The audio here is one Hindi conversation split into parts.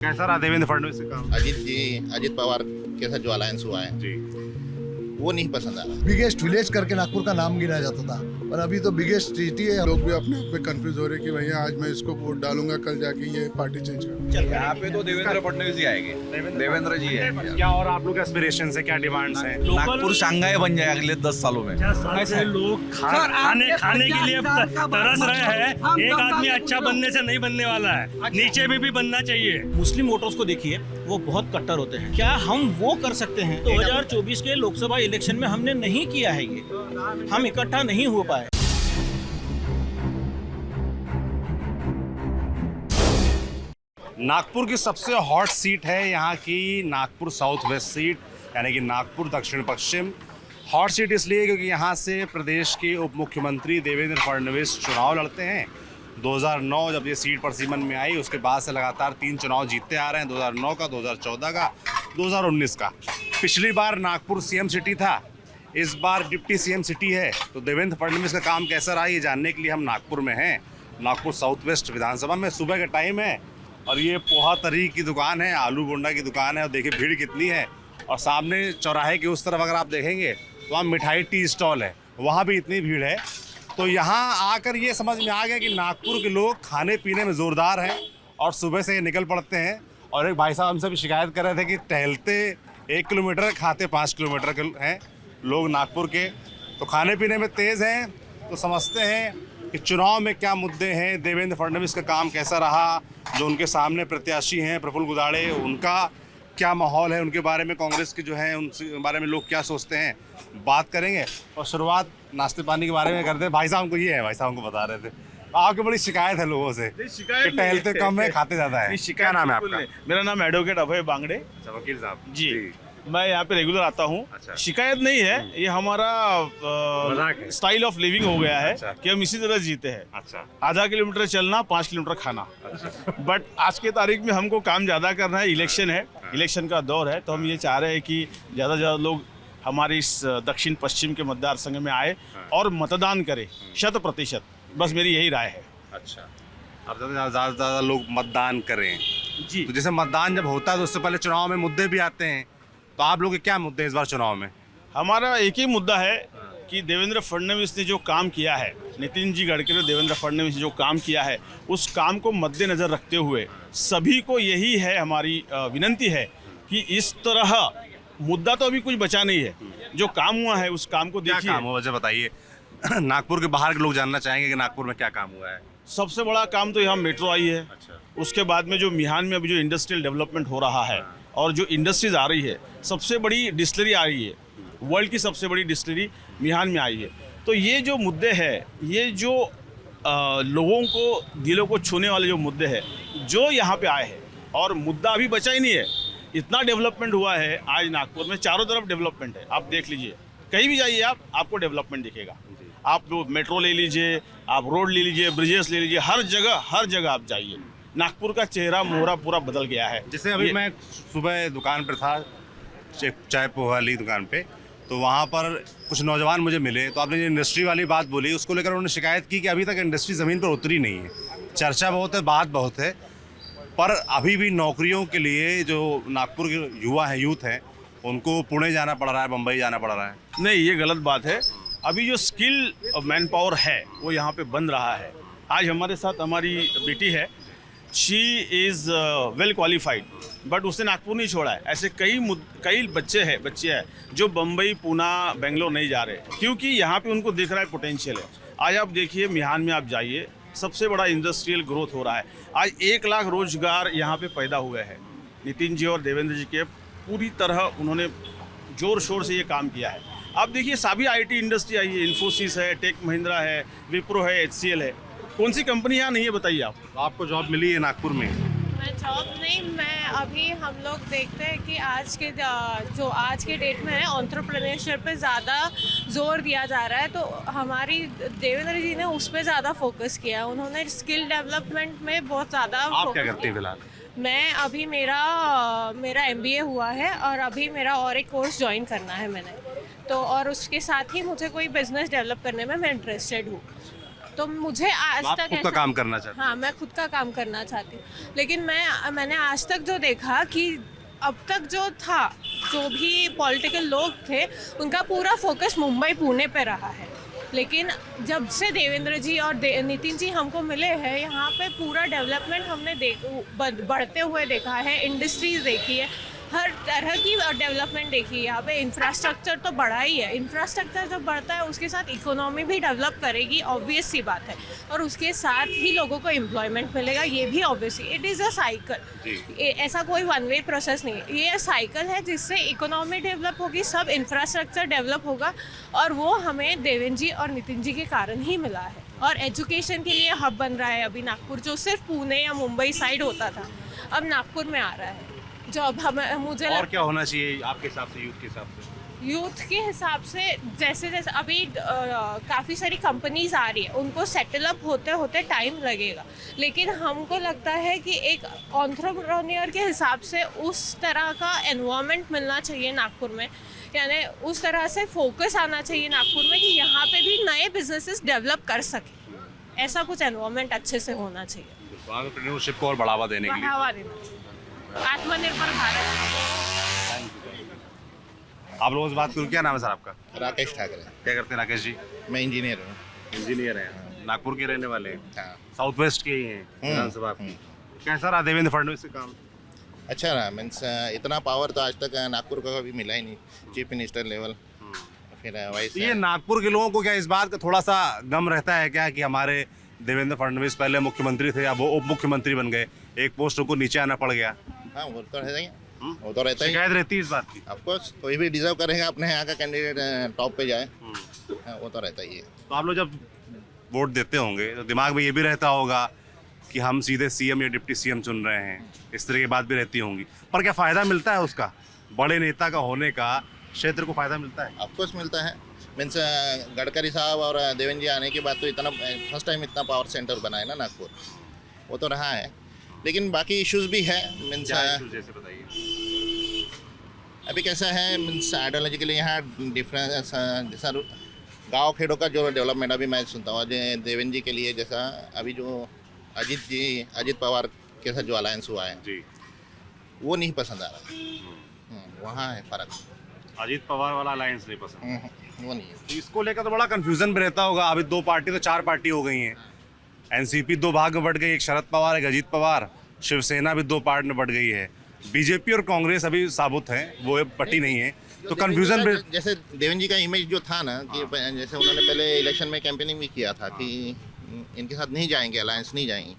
कैसा रहा देवेंद्र फडणवीस का काम? अजित पवार के साथ जो अलायंस हुआ है जी, वो नहीं पसंद आ रहा। बिगेस्ट विलेज करके नागपुर का नाम गिना जाता था, पर अभी तो बिगेस्ट सिटी है। लोग भी अपने आप में कंफ्यूज हो रहे हैं कि भैया आज मैं इसको वोट डालूंगा, कल जाके ये पार्टी चेंज करूंगा। यहाँ पे तो देवेंद्र फडणवीस जी आएंगे। देवेंद्र जी है। क्या और आप लोग एस्पिरेशन है, क्या डिमांड्स हैं? नागपुर शंघाई बन जाएगा अगले 10 सालों में। ऐसे लोग खाने के लिए तरस रहे हैं। एक आदमी अच्छा बनने से नहीं बनने वाला है, नीचे भी बनना चाहिए। मुस्लिम वोटर्स को देखिए, वो बहुत कट्टर होते हैं। क्या हम वो कर सकते हैं? 2024 के लोकसभा इलेक्शन में हमने नहीं किया है, ये हम इकट्ठा नहीं हो पाए। नागपुर की सबसे हॉट सीट है यहाँ की नागपुर साउथ वेस्ट सीट, यानी कि नागपुर दक्षिण पश्चिम। हॉट सीट इसलिए क्योंकि यहाँ से प्रदेश के उप मुख्यमंत्री देवेंद्र फडणवीस चुनाव लड़ते हैं। 2009 जब ये सीट पर सीमन में आई, उसके बाद से लगातार 3 चुनाव जीतते आ रहे हैं, 2009 का, 2014 का, 2019 का। पिछली बार नागपुर सीएम सिटी था, इस बार डिप्टी सीएम सिटी है। तो देवेंद्र फडणवीस का काम कैसा रहा, ये जानने के लिए हम नागपुर में हैं, नागपुर साउथ वेस्ट विधानसभा में। सुबह का टाइम है और ये पोहा तरी की दुकान है, आलू बोंडा की दुकान है, और देखिए भीड़ कितनी है। और सामने चौराहे के उस तरफ अगर आप देखेंगे तो वहाँ मिठाई टी स्टॉल है, वहाँ भी इतनी भीड़ है। तो यहाँ आकर ये समझ में आ गया कि नागपुर के लोग खाने पीने में ज़ोरदार हैं और सुबह से ये निकल पड़ते हैं। और एक भाई साहब हमसे भी शिकायत कर रहे थे कि टहलते 1 किलोमीटर, खाते 5 किलोमीटर के हैं लोग नागपुर के। तो खाने पीने में तेज़ हैं। तो समझते हैं कि चुनाव में क्या मुद्दे हैं, देवेंद्र फडणवीस का काम कैसा रहा, जो उनके सामने प्रत्याशी हैं प्रफुल्ल गुदाड़े, उनका क्या माहौल है, उनके बारे में कांग्रेस के जो हैं उनके बारे में लोग क्या सोचते हैं, बात करेंगे। और शुरुआत नाश्ते पानी के बारे में करते हैं। भाई साहब को ये है, भाई साहब को बता रहे थे आपकी बड़ी शिकायत है लोगों से कि टहलते कम है, खाते ज़्यादा है। क्या नाम है आपका? मेरा नाम एडवोकेट अभय बांगड़े। अच्छा, वकील साहब जी, मैं यहाँ पे रेगुलर आता हूँ। अच्छा। शिकायत नहीं है, ये हमारा मजाक है। स्टाइल ऑफ लिविंग हो गया है। अच्छा। कि हम इसी तरह जीते हैं। अच्छा, आधा किलोमीटर चलना, 5 किलोमीटर खाना। बट आज के तारीख में हमको काम ज़्यादा करना है, इलेक्शन है, इलेक्शन का दौर है। तो हम ये चाह रहे हैं कि ज़्यादा से ज़्यादा लोग हमारे इस दक्षिण पश्चिम के मतदार संघ में आए और मतदान करें 100%। बस मेरी यही राय है। अच्छा, अब ज़्यादा से ज़्यादा लोग मतदान करें। जी, तो जैसे मतदान जब होता है तो उससे पहले चुनाव में मुद्दे भी आते हैं। तो आप लोग के क्या मुद्दे हैं इस बार चुनाव में? हमारा एक ही मुद्दा है कि देवेंद्र फडणवीस ने जो काम किया है, नितिन जी गडकरी और देवेंद्र फडणवीस ने जो काम किया है, उस काम को मद्देनज़र रखते हुए सभी को यही है, हमारी विनंती है कि इस तरह मुद्दा तो अभी कुछ बचा नहीं है, जो काम हुआ है उस काम को क्या देखिए। काम हुआ वजह बताइए। नागपुर के बाहर के लोग जानना चाहेंगे कि नागपुर में क्या काम हुआ है। सबसे बड़ा काम तो यहाँ मेट्रो आई है। अच्छा। उसके बाद में जो मिहान में अभी जो इंडस्ट्रियल डेवलपमेंट हो रहा है और जो इंडस्ट्रीज आ रही है, सबसे बड़ी डिस्टिलरी आ रही है, वर्ल्ड की सबसे बड़ी डिस्टिलरी मिहान में आई है। तो ये जो मुद्दे हैं, ये जो लोगों को दिलों को छूने वाले जो मुद्दे हैं, जो यहाँ पे आए हैं, और मुद्दा अभी बचा ही नहीं है। इतना डेवलपमेंट हुआ है आज नागपुर में, चारों तरफ डेवलपमेंट है। आप देख लीजिए, कहीं भी जाइए आप, आपको डेवलपमेंट दिखेगा। आप मेट्रो ले लीजिए, आप रोड ले लीजिए, ब्रिजेस ले लीजिए, हर जगह आप जाइए, नागपुर का चेहरा मोहरा पूरा बदल गया है। जैसे अभी मैं सुबह दुकान पर था, चाय पोहा वाली दुकान पे, तो वहाँ पर कुछ नौजवान मुझे मिले। तो आपने जो इंडस्ट्री वाली बात बोली, उसको लेकर उन्होंने शिकायत की कि अभी तक इंडस्ट्री ज़मीन पर उतरी नहीं है। चर्चा बहुत है, बात बहुत है, पर अभी भी नौकरियों के लिए जो नागपुर के युवा हैं, यूथ हैं, उनको पुणे जाना पड़ रहा है, मुंबई जाना पड़ रहा है। नहीं, ये गलत बात है। अभी जो स्किल मैन पावर है वो यहाँ पे बन रहा है। आज हमारे साथ हमारी बेटी है, she is well qualified, but उसने नागपुर नहीं छोड़ा है। ऐसे कई बच्चे हैं जो बम्बई, पूना, बेंगलोर नहीं जा रहे, क्योंकि यहाँ पे उनको दिख रहा है पोटेंशियल है। आज आप देखिए, मिहान में आप जाइए, सबसे बड़ा इंडस्ट्रियल ग्रोथ हो रहा है। आज 1 लाख रोजगार यहाँ पे पैदा हुए हैं। नितिन जी और देवेंद्र जी के पूरी तरह उन्होंने जोर शोर से ये काम किया है। आप देखिए, सभी IT इंडस्ट्री आई है, इन्फोसिस है, टेक महिंद्रा है, विप्रो है, HCL है। कौन सी कंपनी यहाँ नहीं है बताइए आप? तो आपको जॉब मिली है नागपुर में? मैं जॉब नहीं, मैं अभी हम लोग देखते हैं कि आज के डेट में है, एंटरप्रेन्योरशिप पे ज़्यादा जोर दिया जा रहा है। तो हमारी देवेंद्र जी ने उस पर ज़्यादा फोकस किया। उन्होंने स्किल डेवलपमेंट में बहुत ज़्यादा। आप क्या करते हैं फिलहाल? मैं अभी मेरा MBA हुआ है और अभी मेरा और एक कोर्स ज्वाइन करना है मैंने, तो और उसके साथ ही मुझे कोई बिजनेस डेवलप करने में मैं इंटरेस्टेड हूँ। तो मुझे आज आप तक खुद का ऐसा- काम करना चाहते हाँ, मैं खुद का काम करना चाहती हूँ, लेकिन मैंने आज तक जो देखा कि अब तक जो था, जो भी पॉलिटिकल लोग थे, उनका पूरा फोकस मुंबई पुणे पे रहा है। लेकिन जब से देवेंद्र जी और नितिन जी हमको मिले हैं, यहाँ पे पूरा डेवलपमेंट हमने बढ़ते हुए देखा है, इंडस्ट्रीज देखी है, हर तरह की डेवलपमेंट देखी है। यहाँ पे इंफ्रास्ट्रक्चर तो बढ़ा ही है, इंफ्रास्ट्रक्चर जब बढ़ता है उसके साथ इकोनॉमी भी डेवलप करेगी, ऑब्वियस सी बात है, और उसके साथ ही लोगों को एम्प्लॉयमेंट मिलेगा, ये भी obviously. It is a cycle, ऐसा कोई वन वे प्रोसेस नहीं है, ये साइकिल है जिससे इकोनॉमी डेवलप होगी, सब इंफ्रास्ट्रक्चर डेवलप होगा, और वो हमें देवेंद्र जी और नितिन जी के कारण ही मिला है। और एजुकेशन के लिए हब बन रहा है अभी नागपुर, जो सिर्फ पुणे या मुंबई साइड होता था, अब नागपुर में आ रहा है, जो अब मुझे और क्या होना चाहिए आपके हिसाब से, यूथ के हिसाब से? यूथ के हिसाब से जैसे जैसे अभी काफ़ी सारी कंपनीज आ रही है, उनको सेटल अप होते होते टाइम लगेगा, लेकिन हमको लगता है कि एक एंटरप्रेन्योर के हिसाब से उस तरह का एनवायरनमेंट मिलना चाहिए नागपुर में, यानी उस तरह से फोकस आना चाहिए नागपुर में कि यहाँ पे भी नए बिजनेसेस डेवलप कर सके, ऐसा कुछ एनवायरनमेंट अच्छे से होना चाहिए, एंटरप्रेन्योरशिप को और बढ़ावा देने के लिए। बढ़ावा देना चाहिए, आत्मनिर्भर भारत। आप लोगों से बात करूँ, क्या नाम है सर आपका? राकेश ठाकरे। क्या करते हैं राकेश जी? मैं इंजीनियर हूँ। इंजीनियर हैं, नागपुर के रहने वाले हैं, हाँ। साउथ वेस्ट के ही हैं विधानसभा। कैसा रहा देवेंद्र फडणवीस का काम? अच्छा रहा, मीन्स इतना पावर तो आज तक नागपुर का कभी मिला ही नहीं, चीफ मिनिस्टर लेवल, फिर वाइस। ये नागपुर के लोगों को क्या इस बात का थोड़ा सा गम रहता है क्या कि हमारे देवेंद्र फडणवीस पहले मुख्यमंत्री थे, अब वो उप मुख्यमंत्री बन गए, एक पोस्ट उनको नीचे आना पड़ गया? हाँ, वो तो रहता ही, वो तो रहता ही। शिकायत रहती है इस बात की? ऑफकोर्स कोई भी डिजर्व करेगा अपने यहाँ का कैंडिडेट टॉप पे जाए, हाँ, वो तो रहता ही है। तो आप लोग जब वोट देते होंगे तो दिमाग में ये भी रहता होगा कि हम सीधे सीएम या डिप्टी सीएम चुन रहे हैं, इस तरह की बात भी रहती होंगी, पर क्या फ़ायदा मिलता है उसका? बड़े नेता का होने का क्षेत्र को फ़ायदा मिलता है? ऑफकोर्स मिलता है, मीन्स गडकरी साहब और देवेंद्र जी आने के बाद तो इतना फर्स्ट टाइम इतना पावर सेंटर बना है ना नागपुर, वो तो रहा है, लेकिन बाकी इश्यूज भी है। मीन्स जैसे बताइए। अभी कैसा है, मीन्स आइडियोलॉजिकली यहाँ डिफरेंस, जैसा गांव खेड़ों का जो डेवलपमेंट अभी मैं सुनता हूँ देवेंद्र जी के लिए, जैसा अभी जो अजित पवार के साथ जो अलायंस हुआ है जी, वो नहीं पसंद आ रहा, वहाँ है फ़र्क। अजीत पवार वाला अलायंस नहीं पसंद, वो नहीं है। तो इसको लेकर तो बड़ा कंफ्यूजन भी रहता होगा। अभी दो पार्टी तो चार पार्टी हो गई हैं, एनसीपी दो भाग में बट गई, एक शरद पवार एक अजीत पवार, शिवसेना भी दो पार्ट में बट गई है, बीजेपी और कांग्रेस अभी साबुत है, वो पट्टी नहीं है, तो कंफ्यूजन भी। जैसे देवेंद्र जी का इमेज जो था ना कि जैसे उन्होंने पहले इलेक्शन में कैंपेनिंग भी किया था कि इनके साथ नहीं जाएंगे, अलायंस नहीं जाएंगे,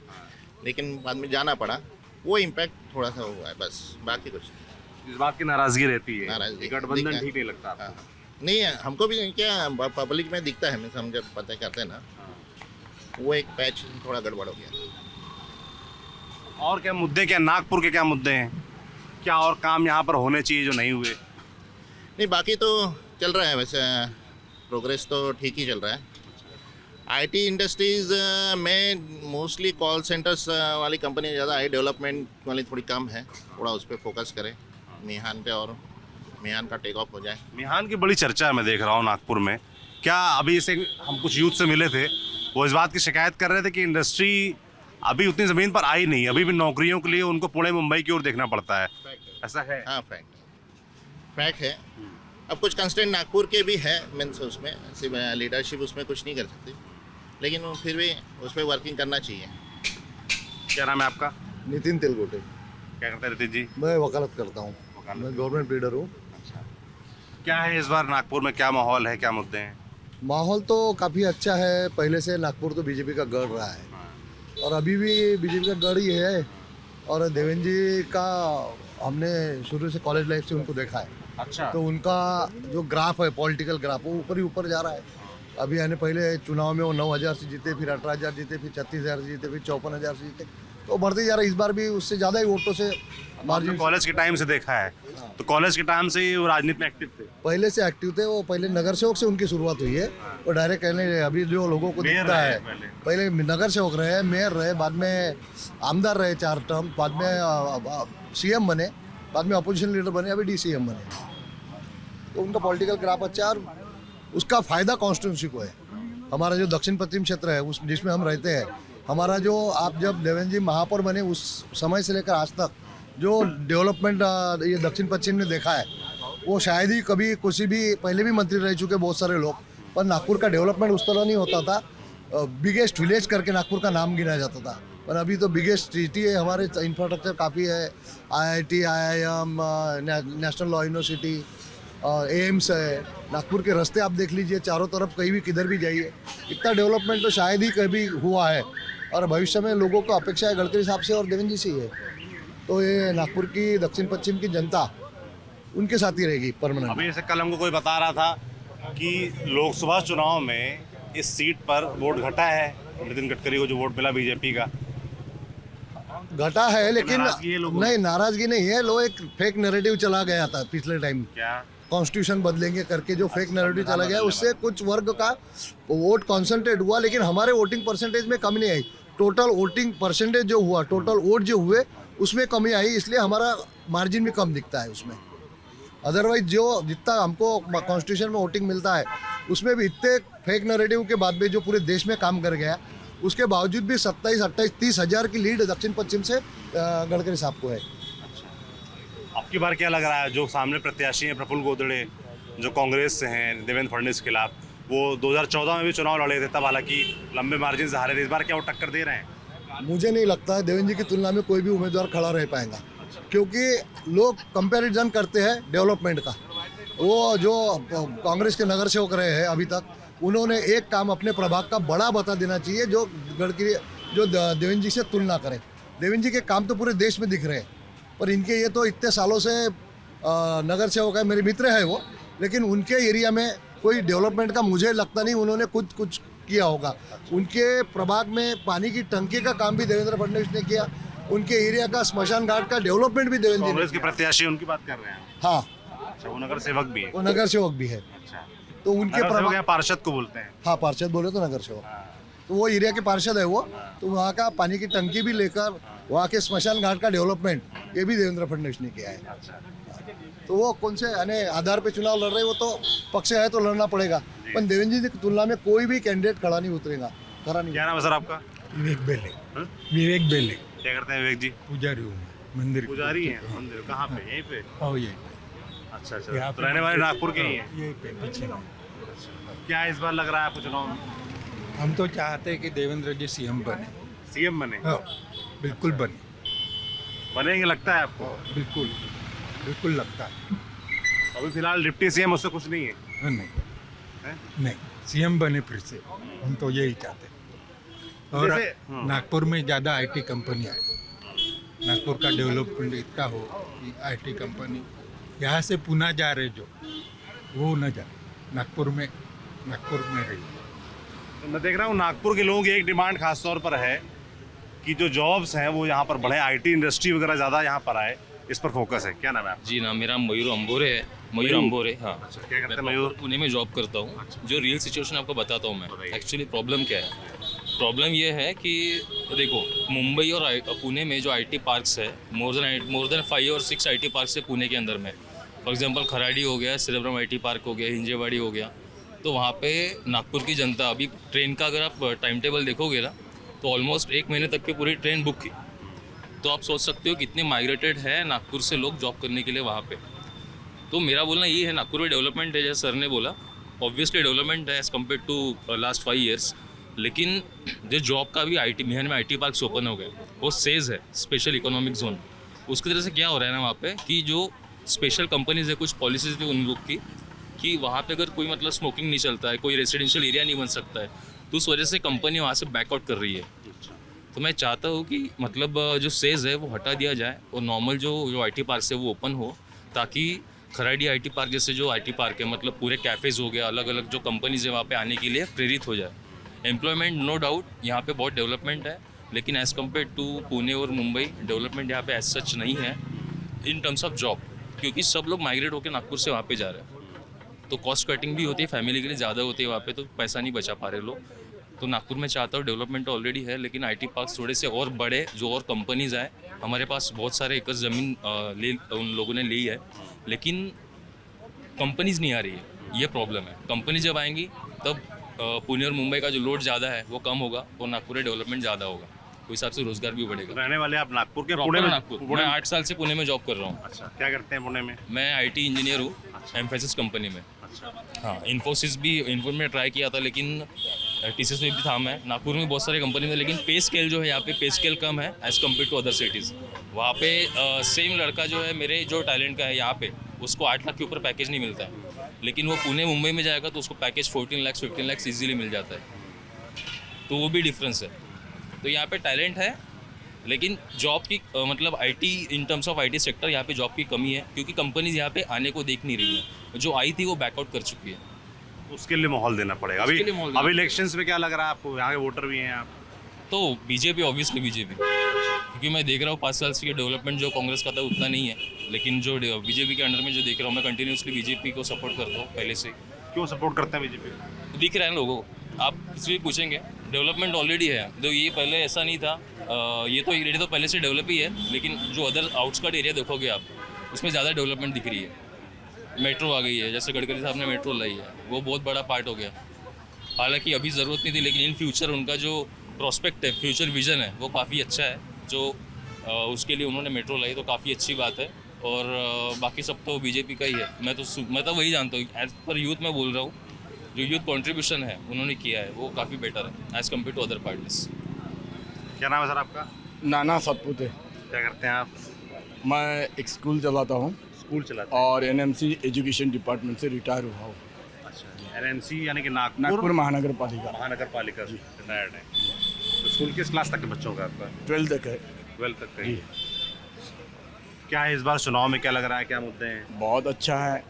लेकिन बाद में जाना पड़ा, वो इम्पैक्ट थोड़ा सा हुआ है बस, बाकी कुछ नहीं। इस बात की नाराजगी रहती है, नाराजगी गठबंधन दिखता है। ठीक नहीं लगता आपको? हाँ। नहीं है, हमको भी क्या पब्लिक में दिखता है, मीन्स हम जब पता करते हैं ना, वो एक पैच थोड़ा गड़बड़ हो गया। और क्या मुद्दे, क्या नागपुर के क्या मुद्दे हैं, क्या और काम यहाँ पर होने चाहिए जो नहीं हुए? नहीं, बाकी तो चल रहा है, वैसे प्रोग्रेस तो ठीक ही चल रहा है। आईटी इंडस्ट्रीज़ में मोस्टली कॉल सेंटर्स वाली कंपनी ज़्यादा है, डेवलपमेंट वाली थोड़ी कम है, थोड़ा उस पर फोकस करें मिहान पे, और मिहान का टेक ऑफ हो जाए। मिहान की बड़ी चर्चा है, मैं देख रहा हूँ नागपुर में। क्या अभी इसे हम कुछ यूथ से मिले थे, वो इस बात की शिकायत कर रहे थे कि इंडस्ट्री अभी उतनी ज़मीन पर आई नहीं, अभी भी नौकरियों के लिए उनको पुणे मुंबई की ओर देखना पड़ता है, ऐसा है? हाँ, फैक्ट है। अब कुछ कंस्टेंट नागपुर के भी है, मीन्स उसमें सिर्फ लीडरशिप उसमें कुछ नहीं कर सकती, लेकिन वो फिर भी उस पर वर्किंग करना चाहिए। क्या नाम है आपका? नितिन तेलगोटे। क्या करते हैं नितिन जी? मैं वकालत करता हूँ, मैं गवर्नमेंट लीडर हूँ। क्या है इस बार नागपुर में, क्या माहौल है, क्या मुद्दे हैं? माहौल तो काफ़ी अच्छा है, पहले से नागपुर तो बीजेपी का गढ़ रहा है और अभी भी बीजेपी का गढ़ ही है। और देवेंद्र जी का हमने शुरू से कॉलेज लाइफ से उनको देखा है, अच्छा, तो उनका जो ग्राफ है, पॉलिटिकल ग्राफ, वो ऊपर ही ऊपर जा रहा है। अभी यानी पहले चुनाव में वो 9,000 से जीते, फिर 18,000 जीते, फिर 36,000 से जीते, फिर 54,000 से जीते, तो बढ़ते जा रहा है। इस बार भी उससे ज़्यादा ही वोटों से मार्जिन। कॉलेज के टाइम से देखा है, तो कॉलेज के टाइम से ही वो राजनीति में एक्टिव थे? पहले से एक्टिव थे वो, पहले नगर सेवक से उनकी शुरुआत हुई है। वो डायरेक्ट कहने, अभी जो लोगों को दिखता है, पहले नगर सेवक रहे, मेयर रहे, बाद में आमदार रहे 4 टर्म, बाद में सीएम बने, बाद में अपोजिशन लीडर बने, अभी DCM बने। तो उनका पॉलिटिकल ग्राफ अच्छा है और उसका फ़ायदा कॉन्स्टिट्यूंसी को है। हमारा जो दक्षिण पश्चिम क्षेत्र है उस जिसमें हम रहते हैं, हमारा जो आप जब देवेंद्र जी महापौर बने उस समय से लेकर आज तक जो डेवलपमेंट ये दक्षिण पश्चिम ने देखा है वो शायद ही कभी किसी भी पहले भी मंत्री रह चुके बहुत सारे लोग, पर नागपुर का डेवलपमेंट उस तरह नहीं होता था। बिगेस्ट विलेज करके नागपुर का नाम गिना जाता था, पर अभी तो बिगेस्ट सिटी है, हमारे इंफ्रास्ट्रक्चर काफ़ी है, IIT, IIM, national law university, AIIMS है, नागपुर के रास्ते आप देख लीजिए चारों तरफ, कहीं भी किधर भी जाइए, इतना डेवलपमेंट तो शायद ही कभी हुआ है। और भविष्य में लोगों को अपेक्षा है गडकरी साहब से और देवेंद्र जी से ही है, तो ये नागपुर की दक्षिण पश्चिम की जनता उनके साथ ही रहेगी परमानेंट। अभी जैसे कल हमको कोई बता रहा था कि लोकसभा चुनाव में इस सीट पर वोट घटा है, नितिन गडकरी को जो वोट मिला बीजेपी का घटा है, लेकिन नाराजगी है लोगों नहीं, नाराजगी नहीं है, लोग एक फेक नैरेटिव चला गया था पिछले टाइम, क्या कॉन्स्टिट्यूशन बदलेंगे करके जो फेक नैरेटिव चला गया उससे कुछ वर्ग का वोट कॉन्सेंट्रेट हुआ, लेकिन हमारे वोटिंग परसेंटेज में कमी नहीं आई। टोटल वोटिंग परसेंटेज जो हुआ, टोटल वोट जो हुए उसमें कमी आई, इसलिए हमारा मार्जिन भी कम दिखता है उसमें। अदरवाइज जो जितना हमको कॉन्स्टिट्यूशन में वोटिंग मिलता है उसमें भी इतने फेक नैरेटिव के बाद भी जो पूरे देश में काम कर गया, उसके बावजूद भी 27, 28, 30 हज़ार की लीड दक्षिण पश्चिम से गडकरी साहब को है। आपकी बार क्या लग रहा है, जो सामने प्रत्याशी हैं प्रफुल्ल गोदड़े जो कांग्रेस से हैं देवेंद्र फडणवीस के खिलाफ, वो 2014 में भी चुनाव लड़े थे, तब हालांकि लंबे मार्जिन से हारे थे, इस बार क्या वो टक्कर दे रहे हैं? मुझे नहीं लगता है देवेंद्र जी की तुलना में कोई भी उम्मीदवार खड़ा रह पाएगा, क्योंकि लोग कंपैरिजन करते हैं डेवलपमेंट का। वो जो कांग्रेस के नगर सेवक रहे हैं अभी तक, उन्होंने एक काम अपने प्रभाग का बड़ा बता देना चाहिए जो गडकरी जो देवेंद्र जी से तुलना करें। देवेंद्र जी के काम तो पूरे देश में दिख रहे हैं, पर इनके ये तो इतने सालों से नगर सेवक है, मेरे मित्र है वो, लेकिन उनके एरिया में कोई डेवलपमेंट का मुझे लगता नहीं उन्होंने कुछ किया होगा। उनके प्रभाग में पानी की टंकी का काम भी देवेंद्र फडणवीस ने किया, उनके एरिया का स्मशान घाट का डेवलपमेंट भी देवेंद्र जी ने कांग्रेस के प्रत्याशी उनकी बात कर रहे हैं? हाँ, अच्छा, वो नगर सेवक भी है? वो नगर सेवक भी है, अच्छा, तो उनके नगर सेवक प्रभाग, या पार्षद को बोलते हैं? हाँ पार्षद बोले तो नगर सेवक, तो वो एरिया के पार्षद है वो, तो वहाँ का पानी की टंकी भी लेकर वहाँ के स्मशान घाट का डेवलपमेंट ये भी देवेंद्र फडणवीस ने किया है। तो वो कौन से यानी आधार पे चुनाव लड़ रहे, वो तो पक्ष है तो लड़ना पड़ेगा, पर देवेंद्र जी की तुलना में कोई भी कैंडिडेट खड़ा नहीं उतरेगा, खड़ा नहीं। क्या नाम है सर आपका? विवेक बेले। विवेक बेले क्या करते हैं विवेक जी? पुजारी हूँ, मंदिर पुजारी हैं मंदिर, कहाँ पे? यहीं पे? और ये अच्छा अच्छा, तो रहने वाले नागपुर के ही हैं? ये पे पीछे में। क्या इस बार लग रहा है आपको चुनाव में? हम तो चाहते हैं कि देवेंद्र जी सीएम बने। सीएम बने? हाँ, बिल्कुल बने, बनेंगे लगता है आपको? बिल्कुल बिल्कुल लगता है। अभी फिलहाल डिप्टी सीएम उससे कुछ नहीं है? हाँ, नहीं हैं? नहीं, सीएम बने फिर से, हम तो यही चाहते हैं। और जैसे- नागपुर में ज़्यादा आईटी कंपनी आए, नागपुर का डेवलपमेंट इतना हो कि आईटी कंपनी यहाँ से पुणे जा रहे जो वो न जाए, नागपुर में रही। मैं देख रहा हूँ नागपुर के लोगों की एक डिमांड खास तौर पर है कि जो जॉब्स हैं वो यहाँ पर बढ़े, आईटी इंडस्ट्री वगैरह ज़्यादा यहाँ पर आए, इस पर फोकस है। क्या नाम है आपका? जी नाम मेरा मयूर अंबोरे है। मयूर अंबोरे, हाँ। क्या करते हैं मैं मयूर? पुणे में जॉब करता हूँ। जो रियल सिचुएशन आपको बताता हूँ मैं। एक्चुअली प्रॉब्लम क्या है? प्रॉब्लम ये है कि देखो, मुंबई और पुणे में जो आईटी पार्क्स है, मोर देन 5 और 6 आईटी पार्क्स है पुणे के अंदर में। फॉर एग्जांपल खराड़ी हो गया, सेरेब्रम आईटी पार्क हो गया, हिंजेवाड़ी हो गया। तो वहाँ पे नागपुर की जनता, अभी ट्रेन का अगर आप टाइम टेबल देखोगे ना, तो ऑलमोस्ट 1 महीने तक की पूरी ट्रेन बुक थी। तो आप सोच सकते हो कितने माइग्रेटेड है नागपुर से लोग जॉब करने के लिए वहाँ पे। तो मेरा बोलना ये है, नागपुर में डेवलपमेंट है, जैसे सर ने बोला, ऑब्वियसली डेवलपमेंट है as compare to last 5 years. लेकिन जो जॉब का भी आईटी बिहार में आईटी पार्क्स ओपन हो गए, वो सेज़ है स्पेशल इकोनॉमिक जोन। उसकी तरह से क्या हो रहा है ना वहाँ पे कि जो स्पेशल कंपनीज है, कुछ पॉलिसीज थी उन लोग की कि वहाँ पे अगर कोई मतलब स्मोकिंग नहीं चलता है, कोई रेजिडेंशियल एरिया नहीं बन सकता है, तो उस वजह से कंपनी वहाँ से बैकआउट कर रही है। तो मैं चाहता हूँ कि मतलब जो सेज़ है वो हटा दिया जाए और नॉर्मल जो आईटी पार्क है वो ओपन हो, ताकि खराड़ी आईटी पार्क जैसे जो आईटी पार्क है, मतलब पूरे कैफ़ेज़ हो गया, अलग अलग जो कंपनीज है वहाँ पे आने के लिए प्रेरित हो जाए। एम्प्लॉयमेंट नो डाउट यहाँ पे बहुत डेवलपमेंट है, लेकिन एज़ कम्पेयर टू पुणे और मुंबई डेवलपमेंट यहाँ पे एज सच नहीं है इन टर्म्स ऑफ जॉब, क्योंकि सब लोग माइग्रेट होकर नागपुर से वहाँ पे जा रहे हैं। तो कॉस्ट कटिंग भी होती है, फैमिली के लिए ज़्यादा होती है वहाँ पे, तो पैसा नहीं बचा पा रहे लोग। तो नागपुर में चाहता हूँ, डेवलपमेंट तो ऑलरेडी है, लेकिन आईटी पार्क्स थोड़े से और बड़े, जो और कंपनीज आए। हमारे पास बहुत सारे एकड़ ज़मीन उन लोगों ने ली है, लेकिन कंपनीज नहीं आ रही है, ये प्रॉब्लम है। कंपनी जब आएंगी तब पुणे और मुंबई का जो लोड ज़्यादा है वो कम होगा और नागपुर में डेवलपमेंट ज़्यादा होगा, उस हिसाब से रोजगार भी बढ़ेगा। रहने वाले आप नागपुर के? Proper पुणे में? नागपुर। मैं 8 साल से पुणे में जॉब कर रहा हूँ। अच्छा, क्या करते हैं पुणे में? मैं आईटी इंजीनियर हूँ, एम्फेसिस कंपनी में। हाँ, इन्फोसिस में ट्राई किया था, लेकिन टीसीएस में भी था मैं। नागपुर में बहुत सारे कंपनी में, लेकिन पे स्केल जो है यहाँ पे पे स्केल कम है as compare to other cities. वहाँ पे सेम लड़का जो है मेरे जो टैलेंट का है यहाँ पे, उसको 8 लाख के ऊपर पैकेज नहीं मिलता है, लेकिन वो पुणे मुंबई में जाएगा तो उसको पैकेज 14 लाख 15 लाख ईजीली मिल जाता है। तो वो भी डिफरेंस है। तो यहाँ पे टैलेंट है, लेकिन जॉब की मतलब IT in terms of IT sector यहाँ पे जॉब की कमी है, क्योंकि कंपनीज यहाँ पे आने को देख नहीं रही है। जो आई थी वो बैकआउट कर चुकी है। उसके लिए माहौल देना पड़ेगा। उसके लिए माहौल देना अभी इलेक्शंस में क्या लग रहा है आपको? यहाँ के वोटर भी हैं आप? तो बीजेपी, ऑब्वियसली बीजेपी, क्योंकि मैं देख रहा हूँ 5 साल से कि डेवलपमेंट जो कांग्रेस का था उतना नहीं है, लेकिन जो बीजेपी के अंडर में जो देख रहा हूँ मैं, कंटिन्यूसली बीजेपी को सपोर्ट करता हूँ पहले से। क्यों सपोर्ट करते हैं बीजेपी? दिख रहा है लोगों को, आप किसी भी पूछेंगे डेवलपमेंट ऑलरेडी है। तो ये पहले ऐसा नहीं था, ये तो एरिया तो पहले से डेवलप ही है, लेकिन जो अदर आउटस्कर्ट एरिया देखोगे आप, उसमें ज़्यादा डेवलपमेंट दिख रही है। मेट्रो आ गई है, जैसे गडकरी साहब ने मेट्रो लाई है, वो बहुत बड़ा पार्ट हो गया। हालांकि अभी ज़रूरत नहीं थी, लेकिन इन फ्यूचर उनका जो प्रोस्पेक्ट है, फ्यूचर विजन है, वो काफ़ी अच्छा है। जो उसके लिए उन्होंने मेट्रो लाई, तो काफ़ी अच्छी बात है। और बाकी सब तो बीजेपी का ही है। मैं तो वही जानता हूँ, एज पर यूथ मैं बोल रहा हूँ, जो यूथ कंट्रीब्यूशन है उन्होंने किया है वो काफ़ी बेटर है as compare to other parties. क्या नाम है सर आपका? नाना सतपुते। क्या करते हैं आप? मैं एक स्कूल चलाता हूँ स्कूल चलाते हैं? और एनएमसी एजुकेशन डिपार्टमेंट से रिटायर हुआ हूँ। अच्छा, एनएमसी यानी कि नागपुर महानगर पालिका। महानगर पालिका से रिटायर्ड है। तो स्कूल किस क्लास तक के बच्चों का आपका? 12 तक है। 12 तक का ही। क्या है इस बार चुनाव में, क्या लग रहा है, क्या मुद्दे हैं? बहुत अच्छा है।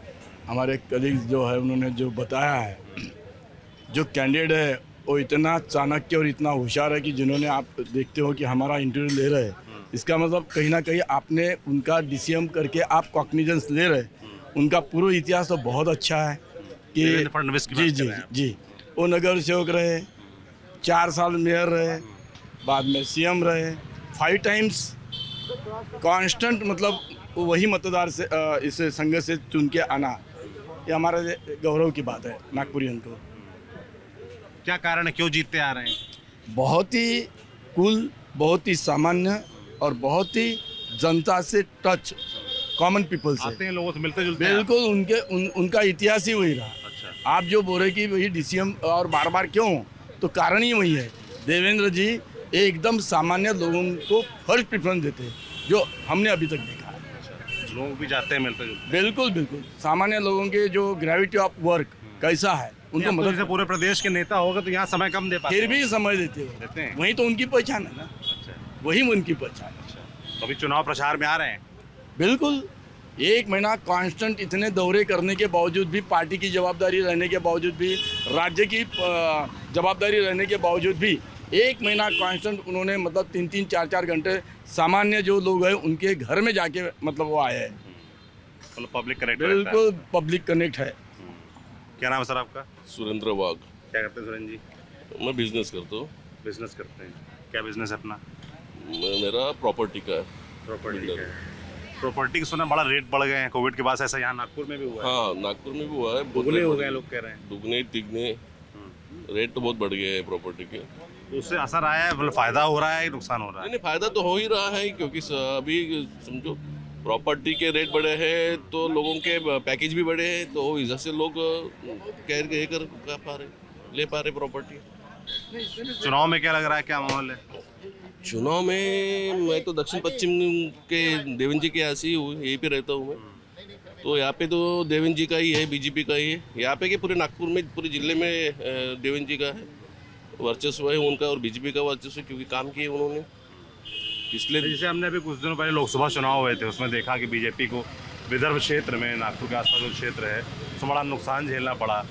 हमारे कलीग्स जो है उन्होंने जो बताया है, जो कैंडिडेट है वो इतना चाणक्य और इतना होशियार है कि जिन्होंने, आप देखते हो कि हमारा इंटरव्यू ले रहे हैं, इसका मतलब कहीं ना कहीं आपने उनका डीसीएम करके आप कॉग्निजेंस ले रहे, उनका पूरा इतिहास तो बहुत अच्छा है कि देवेंद्र फडणवीस की बात जी कर जी रहे हैं आप। जी, वो नगर सेवक रहे, 4 साल मेयर रहे, बाद में सीएम रहे, 5 टाइम्स कांस्टेंट, मतलब वही मतदार से इस संघ से चुन के आना, ये हमारे गौरव की बात है नागपुरियन को। क्या कारण है, क्यों जीतते आ रहे हैं? बहुत ही कूल, बहुत ही सामान्य और बहुत ही जनता से टच, कॉमन पीपल से आते हैं, लोगों से मिलते जुलते हैं? बिल्कुल। उनका इतिहास ही वही रहा। अच्छा। आप जो बोल रहे कि वही डीसीएम और बार बार क्यों, तो कारण ही वही है। देवेंद्र जी एकदम सामान्य लोगों को फर्स्ट प्रेफरेंस देते हैं, जो हमने अभी तक देखा है। लोग भी जाते हैं, मिलते जुलते बिल्कुल। सामान्य लोगों के जो ग्रेविटी ऑफ वर्क कैसा है, उनको हैं। तो मदद, जैसे पूरे प्रदेश के नेता होगा तो यहाँ समय कम दे पाते फिर भी समय देते देते हैं। हो। वही तो उनकी पहचान है ना, अच्छा। वही उनकी पहचान है। तो अभी चुनाव प्रचार में आ रहे हैं? बिल्कुल। 1 महीना कांस्टेंट इतने दौरे करने के बावजूद भी, पार्टी की जवाबदारी रहने के बावजूद भी, राज्य की जवाबदारी रहने के बावजूद भी 1 महीना कांस्टेंट उन्होंने, मतलब 3-3, 4-4 घंटे सामान्य जो लोग हैं उनके घर में जाके, मतलब वो आए हैं। मतलब पब्लिक कनेक्ट। बिल्कुल पब्लिक कनेक्ट है। क्या नाम है सर आपका? सुरेंद्र वाघ। क्या करते हैं सुरेंद्र जी? मैं बिजनेस करता हूँ। बिजनेस करते हैं? क्या बिजनेस है अपना? मेरा प्रॉपर्टी का है। प्रॉपर्टी का है। प्रॉपर्टी के सुना बड़ा रेट बढ़ गए हैं कोविड के बाद, ऐसा यहाँ नागपुर में भी हुआ है? हाँ, नागपुर में भी हुआ है। दुगने हो गए लोग कह रहे हैं। दुगने तिगने रेट तो बहुत बढ़ गए हैं प्रॉपर्टी के। तो उससे असर आया है, मतलब फायदा हो रहा है, नुकसान हो रहा है? नहीं, फायदा तो हो ही रहा है, क्योंकि अभी समझो प्रॉपर्टी के रेट बढ़े हैं तो लोगों के पैकेज भी बढ़े हैं, तो इस से लोग ले पा रहे प्रॉपर्टी। चुनाव में क्या लग रहा है, क्या माहौल है? चुनाव में मैं तो दक्षिण पश्चिम के देवेंद्र जी के यहाँ से ही हूँ, यहीं पे रहता हूँ मैं। तो यहाँ पे तो देवेंद्र जी का ही है, बीजेपी का ही है। यहाँ पे के पूरे नागपुर में, पूरे जिले में देवेंद्र जी का है वर्चस्व है उनका, और बीजेपी का वर्चस्व है, क्योंकि काम किए उन्होंने। इसलिए जैसे हमने अभी कुछ दिनों पहले लोकसभा चुनाव हुए थे, उसमें देखा कि बीजेपी को विदर्भ क्षेत्र में, नागपुर के आसपास जो क्षेत्र है, उसमें बड़ा नुकसान झेलना पड़ा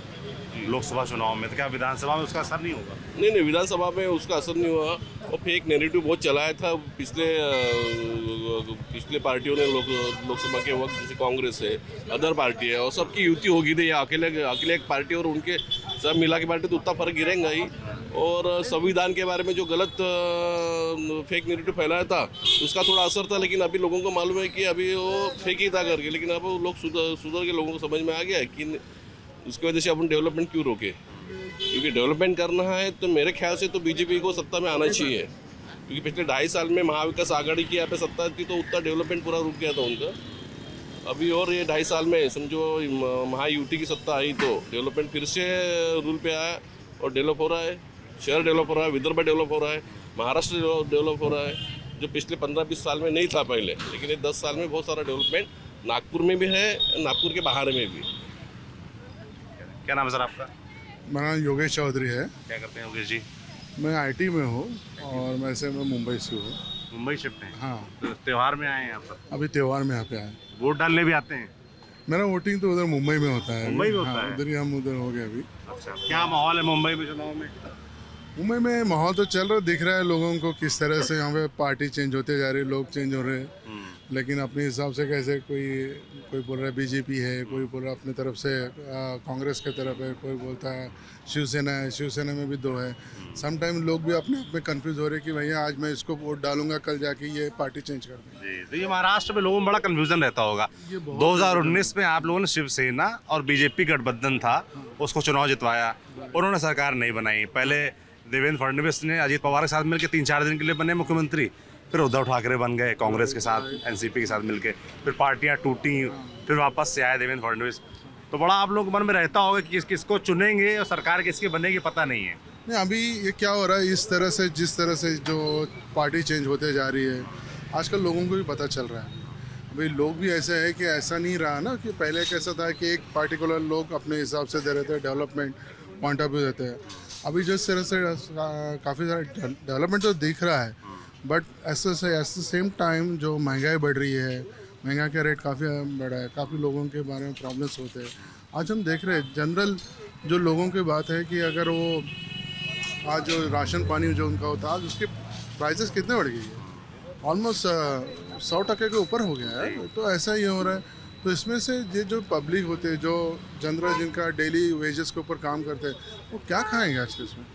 लोकसभा चुनाव में। तो क्या विधानसभा में उसका असर नहीं होगा? नहीं, विधानसभा में उसका असर नहीं हुआ। और फेक नैरेटिव बहुत चलाया था पिछले पार्टियों ने, लोकसभा के वक्त, जैसे कांग्रेस है, अदर पार्टी है, और सबकी युति होगी थी। अकेले एक पार्टी और उनके सब मिला के पार्टी तो उतना फर्क गिरेगा ही। और संविधान के बारे में जो गलत फेक नैरेटिव फैलाया था, उसका थोड़ा असर था। लेकिन अभी लोगों को मालूम है कि अभी वो फेक ही था करके, लेकिन अब लोग सुधर के लोगों को समझ में आ गया है कि उसकी वजह से अपन डेवलपमेंट क्यों रोके। क्योंकि डेवलपमेंट करना है तो मेरे ख्याल से तो बीजेपी को सत्ता में आना चाहिए, क्योंकि पिछले 2.5 साल में महाविकास आघाड़ी की यहाँ पे सत्ता थी तो उतना डेवलपमेंट पूरा रुक गया था उनका। अभी और ये 2.5 साल में समझो महायुति की सत्ता आई तो डेवलपमेंट फिर से रूल पे आया और डेवलप हो रहा है, शहर डेवलप हो रहा है, विदर्भ डेवलप हो रहा है, महाराष्ट्र डेवलप हो रहा है, जो पिछले 15-20 साल में नहीं था पहले। लेकिन ये 10 साल में बहुत सारा डेवलपमेंट नागपुर में भी है, नागपुर के बाहर में भी। क्या नाम है सर आपका? मेरा नाम योगेश चौधरी है। क्या करते हैं योगेश जी? मैं आईटी में हूँ और वैसे मैं मुंबई से हूँ। मुंबई शिफ्ट हैं? हाँ, तो त्यौहार में आए हैं यहाँ पर? अभी त्यौहार में यहाँ पे आए। वोट डालने भी आते हैं? मेरा वोटिंग तो उधर मुंबई में होता है। मुंबई में होता हाँ, है? उधर ही हम उधर हो गए अभी। अच्छा, क्या माहौल है मुंबई में चुनाव में? मुंबई में माहौल तो चल रहा दिख रहा है लोगों को किस तरह से यहाँ पे पार्टी चेंज होते जा रही है, लोग चेंज हो रहे हैं। लेकिन अपने हिसाब से कैसे कोई बोल रहा है बीजेपी है, कोई बोल रहा है अपनी तरफ से कांग्रेस की तरफ है, कोई बोलता है शिवसेना है, शिवसेना में भी 2 है। समटाइम लोग भी अपने आप में कंफ्यूज हो रहे हैं कि भैया आज मैं इसको वोट डालूंगा, कल जाके ये पार्टी चेंज कर देंगे। जी, तो ये महाराष्ट्र में लोगों में बड़ा कन्फ्यूजन रहता होगा। 2019 में आप लोगों ने शिवसेना और बीजेपी गठबंधन था, उसको चुनाव जितवाया, उन्होंने सरकार नहीं बनाई। पहले देवेंद्र फडणवीस ने अजीत पवार के साथ मिलकर 3-4 दिन के लिए बने मुख्यमंत्री, फिर उद्धव ठाकरे बन गए कांग्रेस के साथ, एनसीपी के साथ मिलके, फिर पार्टियां टूटी, फिर वापस से आए देवेंद्र फडणवीस। तो बड़ा आप लोग मन में रहता होगा कि किसको चुनेंगे और सरकार किसकी बनेगी, पता नहीं है। नहीं, अभी ये क्या हो रहा है, इस तरह से जिस तरह से जो पार्टी चेंज होते जा रही है आजकल लोगों को भी पता चल रहा है। अभी लोग भी ऐसे है कि ऐसा नहीं रहा ना कि पहले कैसा था कि एक पार्टिकुलर लोग अपने हिसाब से दे रहे थे, डेवलपमेंट पॉइंट ऑफ व्यू देते हैं। अभी जिस तरह से काफ़ी सारा डेवलपमेंट तो दिख रहा है, but at the same time जो महंगाई बढ़ रही है, महंगाई का रेट काफ़ी बढ़ा है, काफ़ी लोगों के बारे में प्रॉब्लम्स होते हैं। आज हम देख रहे हैं जनरल जो लोगों की बात है कि अगर वो आज जो राशन पानी जो उनका होता है आज उसके प्राइसेस कितने बढ़ गई है, ऑलमोस्ट 100% के ऊपर हो गया है। तो ऐसा ही हो रहा है। तो इसमें से ये जो पब्लिक होते हैं, जो जनरल जिनका डेली वेजेस के ऊपर काम करते हैं, वो क्या खाएंगे आज के इसमें?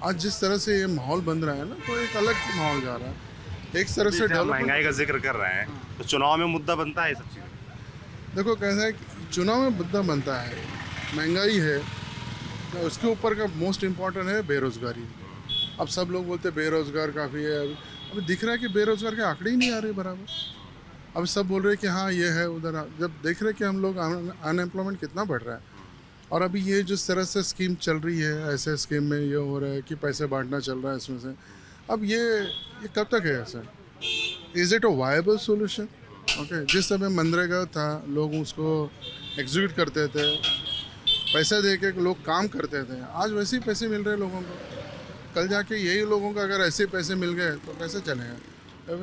आज जिस तरह से ये माहौल बन रहा है ना, तो एक अलग माहौल जा रहा है। एक तरह से महंगाई का जिक्र कर रहे हैं तो चुनाव में मुद्दा बनता है सब चीज़। देखो कैसा है, चुनाव में मुद्दा बनता है, महंगाई है, तो उसके ऊपर का मोस्ट इम्पॉर्टेंट है बेरोज़गारी। अब सब लोग बोलते हैं बेरोज़गार काफ़ी है, अभी दिख रहा है कि बेरोज़गार के आंकड़े ही नहीं आ रहे बराबर। अब सब बोल रहे हैं कि हाँ ये है उधर, जब देख रहे हैं कि हम लोग अनएम्प्लॉयमेंट कितना बढ़ रहा है। और अभी ये जिस तरह से स्कीम चल रही है, ऐसे स्कीम में ये हो रहा है कि पैसे बांटना चल रहा है इसमें से, अब ये कब तक है ऐसा? Is it a viable solution? Okay, जिस समय मनरेगा था लोग उसको एग्जीक्यूट करते थे, पैसे दे के लोग काम करते थे, आज वैसे ही पैसे मिल रहे हैं लोगों को। कल जाके यही लोगों को अगर ऐसे पैसे मिल गए तो कैसे चलेगा?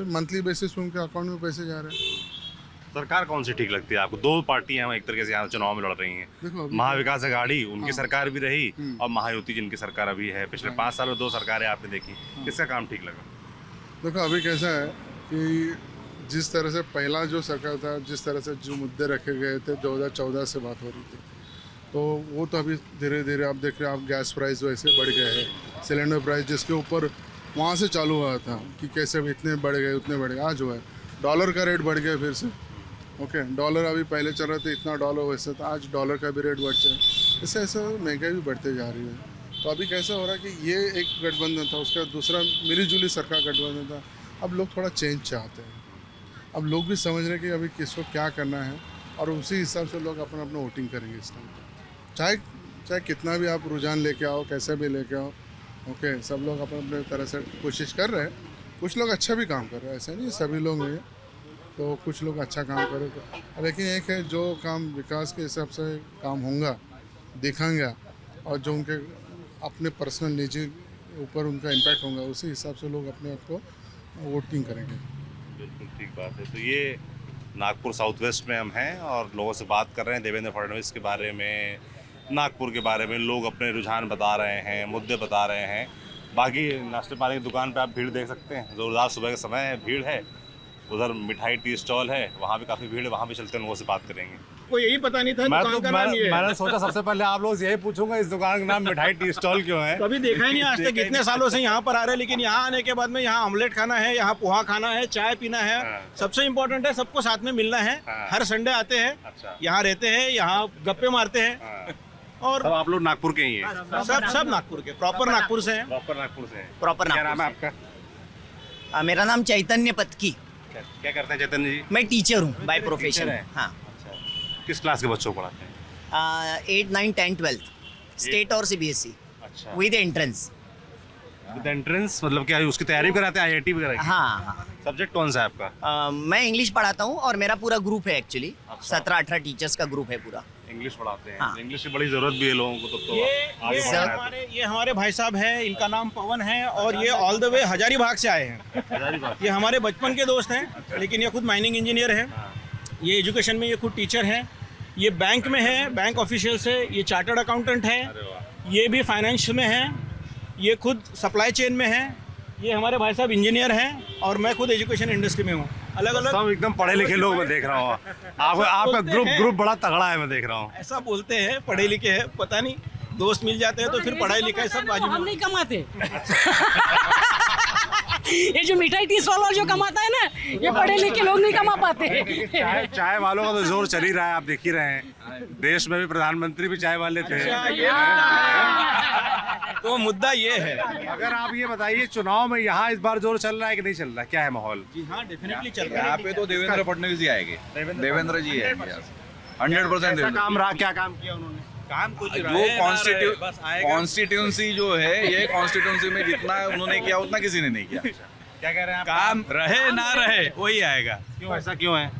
मंथली बेसिस पे उनके अकाउंट में पैसे जा रहे हैं। सरकार कौन सी ठीक लगती है आपको? 2 पार्टियां एक तरीके से यहाँ चुनाव में लड़ रही हैं। महाविकास आघाड़ी उनकी सरकार भी रही और महायुति जिनकी सरकार अभी है। पिछले 5 साल में 2 सरकारें आपने देखी, किसका काम ठीक लगा? देखो अभी कैसा है कि जिस तरह से पहला जो सरकार था, जिस तरह से जो मुद्दे रखे गए थे 2014 से बात हो रही थी, तो वो तो अभी धीरे धीरे आप देख रहे हैं, आप गैस प्राइस वैसे बढ़ गए हैं, सिलेंडर प्राइस जिसके ऊपर वहाँ से चालू हुआ था कि कैसे इतने बढ़ गए उतने बढ़ गए, आज हुआ है। डॉलर का रेट बढ़ गया फिर से। ओके, डॉलर अभी पहले चल रहा था इतना डॉलर वैसे था, आज डॉलर का भी रेट बढ़ जाए, इससे ऐसा महंगाई भी बढ़ते जा रही है। तो अभी कैसा हो रहा है कि ये एक गठबंधन था, उसका दूसरा मिलीजुली सरकार गठबंधन था। अब लोग थोड़ा चेंज चाहते हैं, अब लोग भी समझ रहे हैं कि अभी किसको क्या करना है और उसी हिसाब से लोग अपना अपना वोटिंग करेंगे इस टाइम पर। चाहे कितना भी आप रुझान लेके आओ, कैसे भी लेके आओ, ओके, सब लोग अपने अपने तरह से कोशिश कर रहे हैं। कुछ लोग अच्छा भी काम कर रहे हैं, ऐसा नहीं सभी लोग नहीं, तो कुछ लोग अच्छा काम कर रहे हैं। लेकिन एक है जो काम विकास के हिसाब से काम होगा, दिखाएंगे, और जो उनके अपने पर्सनल निजी ऊपर उनका इम्पैक्ट होगा, उसी हिसाब से लोग अपने आप को वोटिंग करेंगे। बिल्कुल ठीक बात है। तो ये नागपुर साउथ वेस्ट में हम हैं और लोगों से बात कर रहे हैं देवेंद्र फडणवीस के बारे में, नागपुर के बारे में। लोग अपने रुझान बता रहे हैं, मुद्दे बता रहे हैं। बाकी नाश्ते पानी की दुकान पे आप भीड़ देख सकते हैं, ज़ोरदार सुबह का समय है, भीड़ है। उधर मिठाई टी स्टॉल है, वहाँ भी काफ़ी भीड़ है, वहाँ भी चलते हैं, लोगों से बात करेंगे। को यही पता नहीं था दुकान का नाम ये है। मैंने सोचा सबसे पहले आप लोग से यही पूछूंगा, इस दुकान का नाम मिठाई टी स्टॉल क्यों है? कभी देखा ही नहीं आज तक, इतने सालों से यहाँ पर आ रहे हैं, लेकिन यहाँ आने के बाद में यहाँ ऑमलेट खाना है, यहाँ पोहा खाना है, चाय पीना है, सबसे इम्पोर्टेंट है सबको साथ में मिलना है। हर संडे आते हैं, यहाँ रहते हैं, यहाँ गप्पे मारते हैं। और सब आप लोग नागपुर के ही हैं? सब नागपुर के, प्रॉपर नागपुर से हैं। प्रॉपर नागपुर से हैं। प्रॉपर क्या नाम है नागपुर आपका? मेरा नाम चैतन्य पतकी। क्या करते हैं चैतन्य जी? मैं टीचर हूँ बाय प्रोफेशन। है? हाँ, किस क्लास के बच्चों को पढ़ाते हैं? 8, 9, 10, 12 स्टेट और CBSE अच्छा, विद एंट्रेंस। विद एंट्रेंस मतलब क्या उसकी तैयारी भी कराते हैं IIT वगैरह की? हाँ हाँ। सब्जेक्ट कौन सा है आपका? मैं इंग्लिश पढ़ाता हूँ और मेरा पूरा ग्रुप है एक्चुअली। 17-18 टीचर्स का ग्रुप है पूरा। इंग्लिश पढ़ाते हैं? हाँ। इंग्लिश की बड़ी जरूरत भी है लोगों को, तब तो आगे बढ़ना है। ये हमारे भाई साहब हैं, इनका नाम पवन है और ये ऑल द वे हजारीबाग से आए हैं। ये हमारे बचपन के दोस्त हैं, लेकिन ये खुद माइनिंग इंजीनियर है। ये एजुकेशन में ये खुद टीचर हैं। ये बैंक में है, बैंक ऑफिशियल से। ये चार्टर्ड अकाउंटेंट है। ये भी फाइनेंस में है। ये खुद सप्लाई चेन में है। ये हमारे भाई साहब इंजीनियर हैं और मैं खुद एजुकेशन इंडस्ट्री में हूँ। अलग अलग सब एकदम पढ़े लिखे लोग मैं देख रहा हूँ। आपका ग्रुप बड़ा तगड़ा है, मैं देख रहा हूँ। ऐसा बोलते हैं, पढ़े लिखे हैं, पता नहीं दोस्त मिल जाते हैं तो फिर पढ़ाई लिखाई सब बाजू में। हम नहीं कमाते। ये जो मिठाई 30 वाला जो कमाता है ना, ये पढ़े लिखे लोग नहीं कमा पाते। चाय वालों का तो जोर चल ही रहा है, आप देख ही रहे हैं। देश में भी प्रधानमंत्री भी चाय वाले थे। तो मुद्दा ये है। अगर आप ये बताइए, चुनाव में यहाँ इस बार जोर चल रहा है कि नहीं चल रहा है? क्या है माहौल? जी हाँ, डेफिनेटली चल रहा है। यहाँ पे तो देवेंद्र फडणवीस ही आएंगे। देवेंद्र जी है 100%। ऐसा काम रहा, क्या काम किया उन्होंने? काम कुछ जो कॉन्स्टिट्यूंसी जो है, ये कॉन्स्टिट्यूंसी में जितना उन्होंने किया उतना किसी ने नहीं किया। क्या कह रहे हैं आप? काम रहे ना रहे वही आएगा। क्यों, ऐसा क्यों है?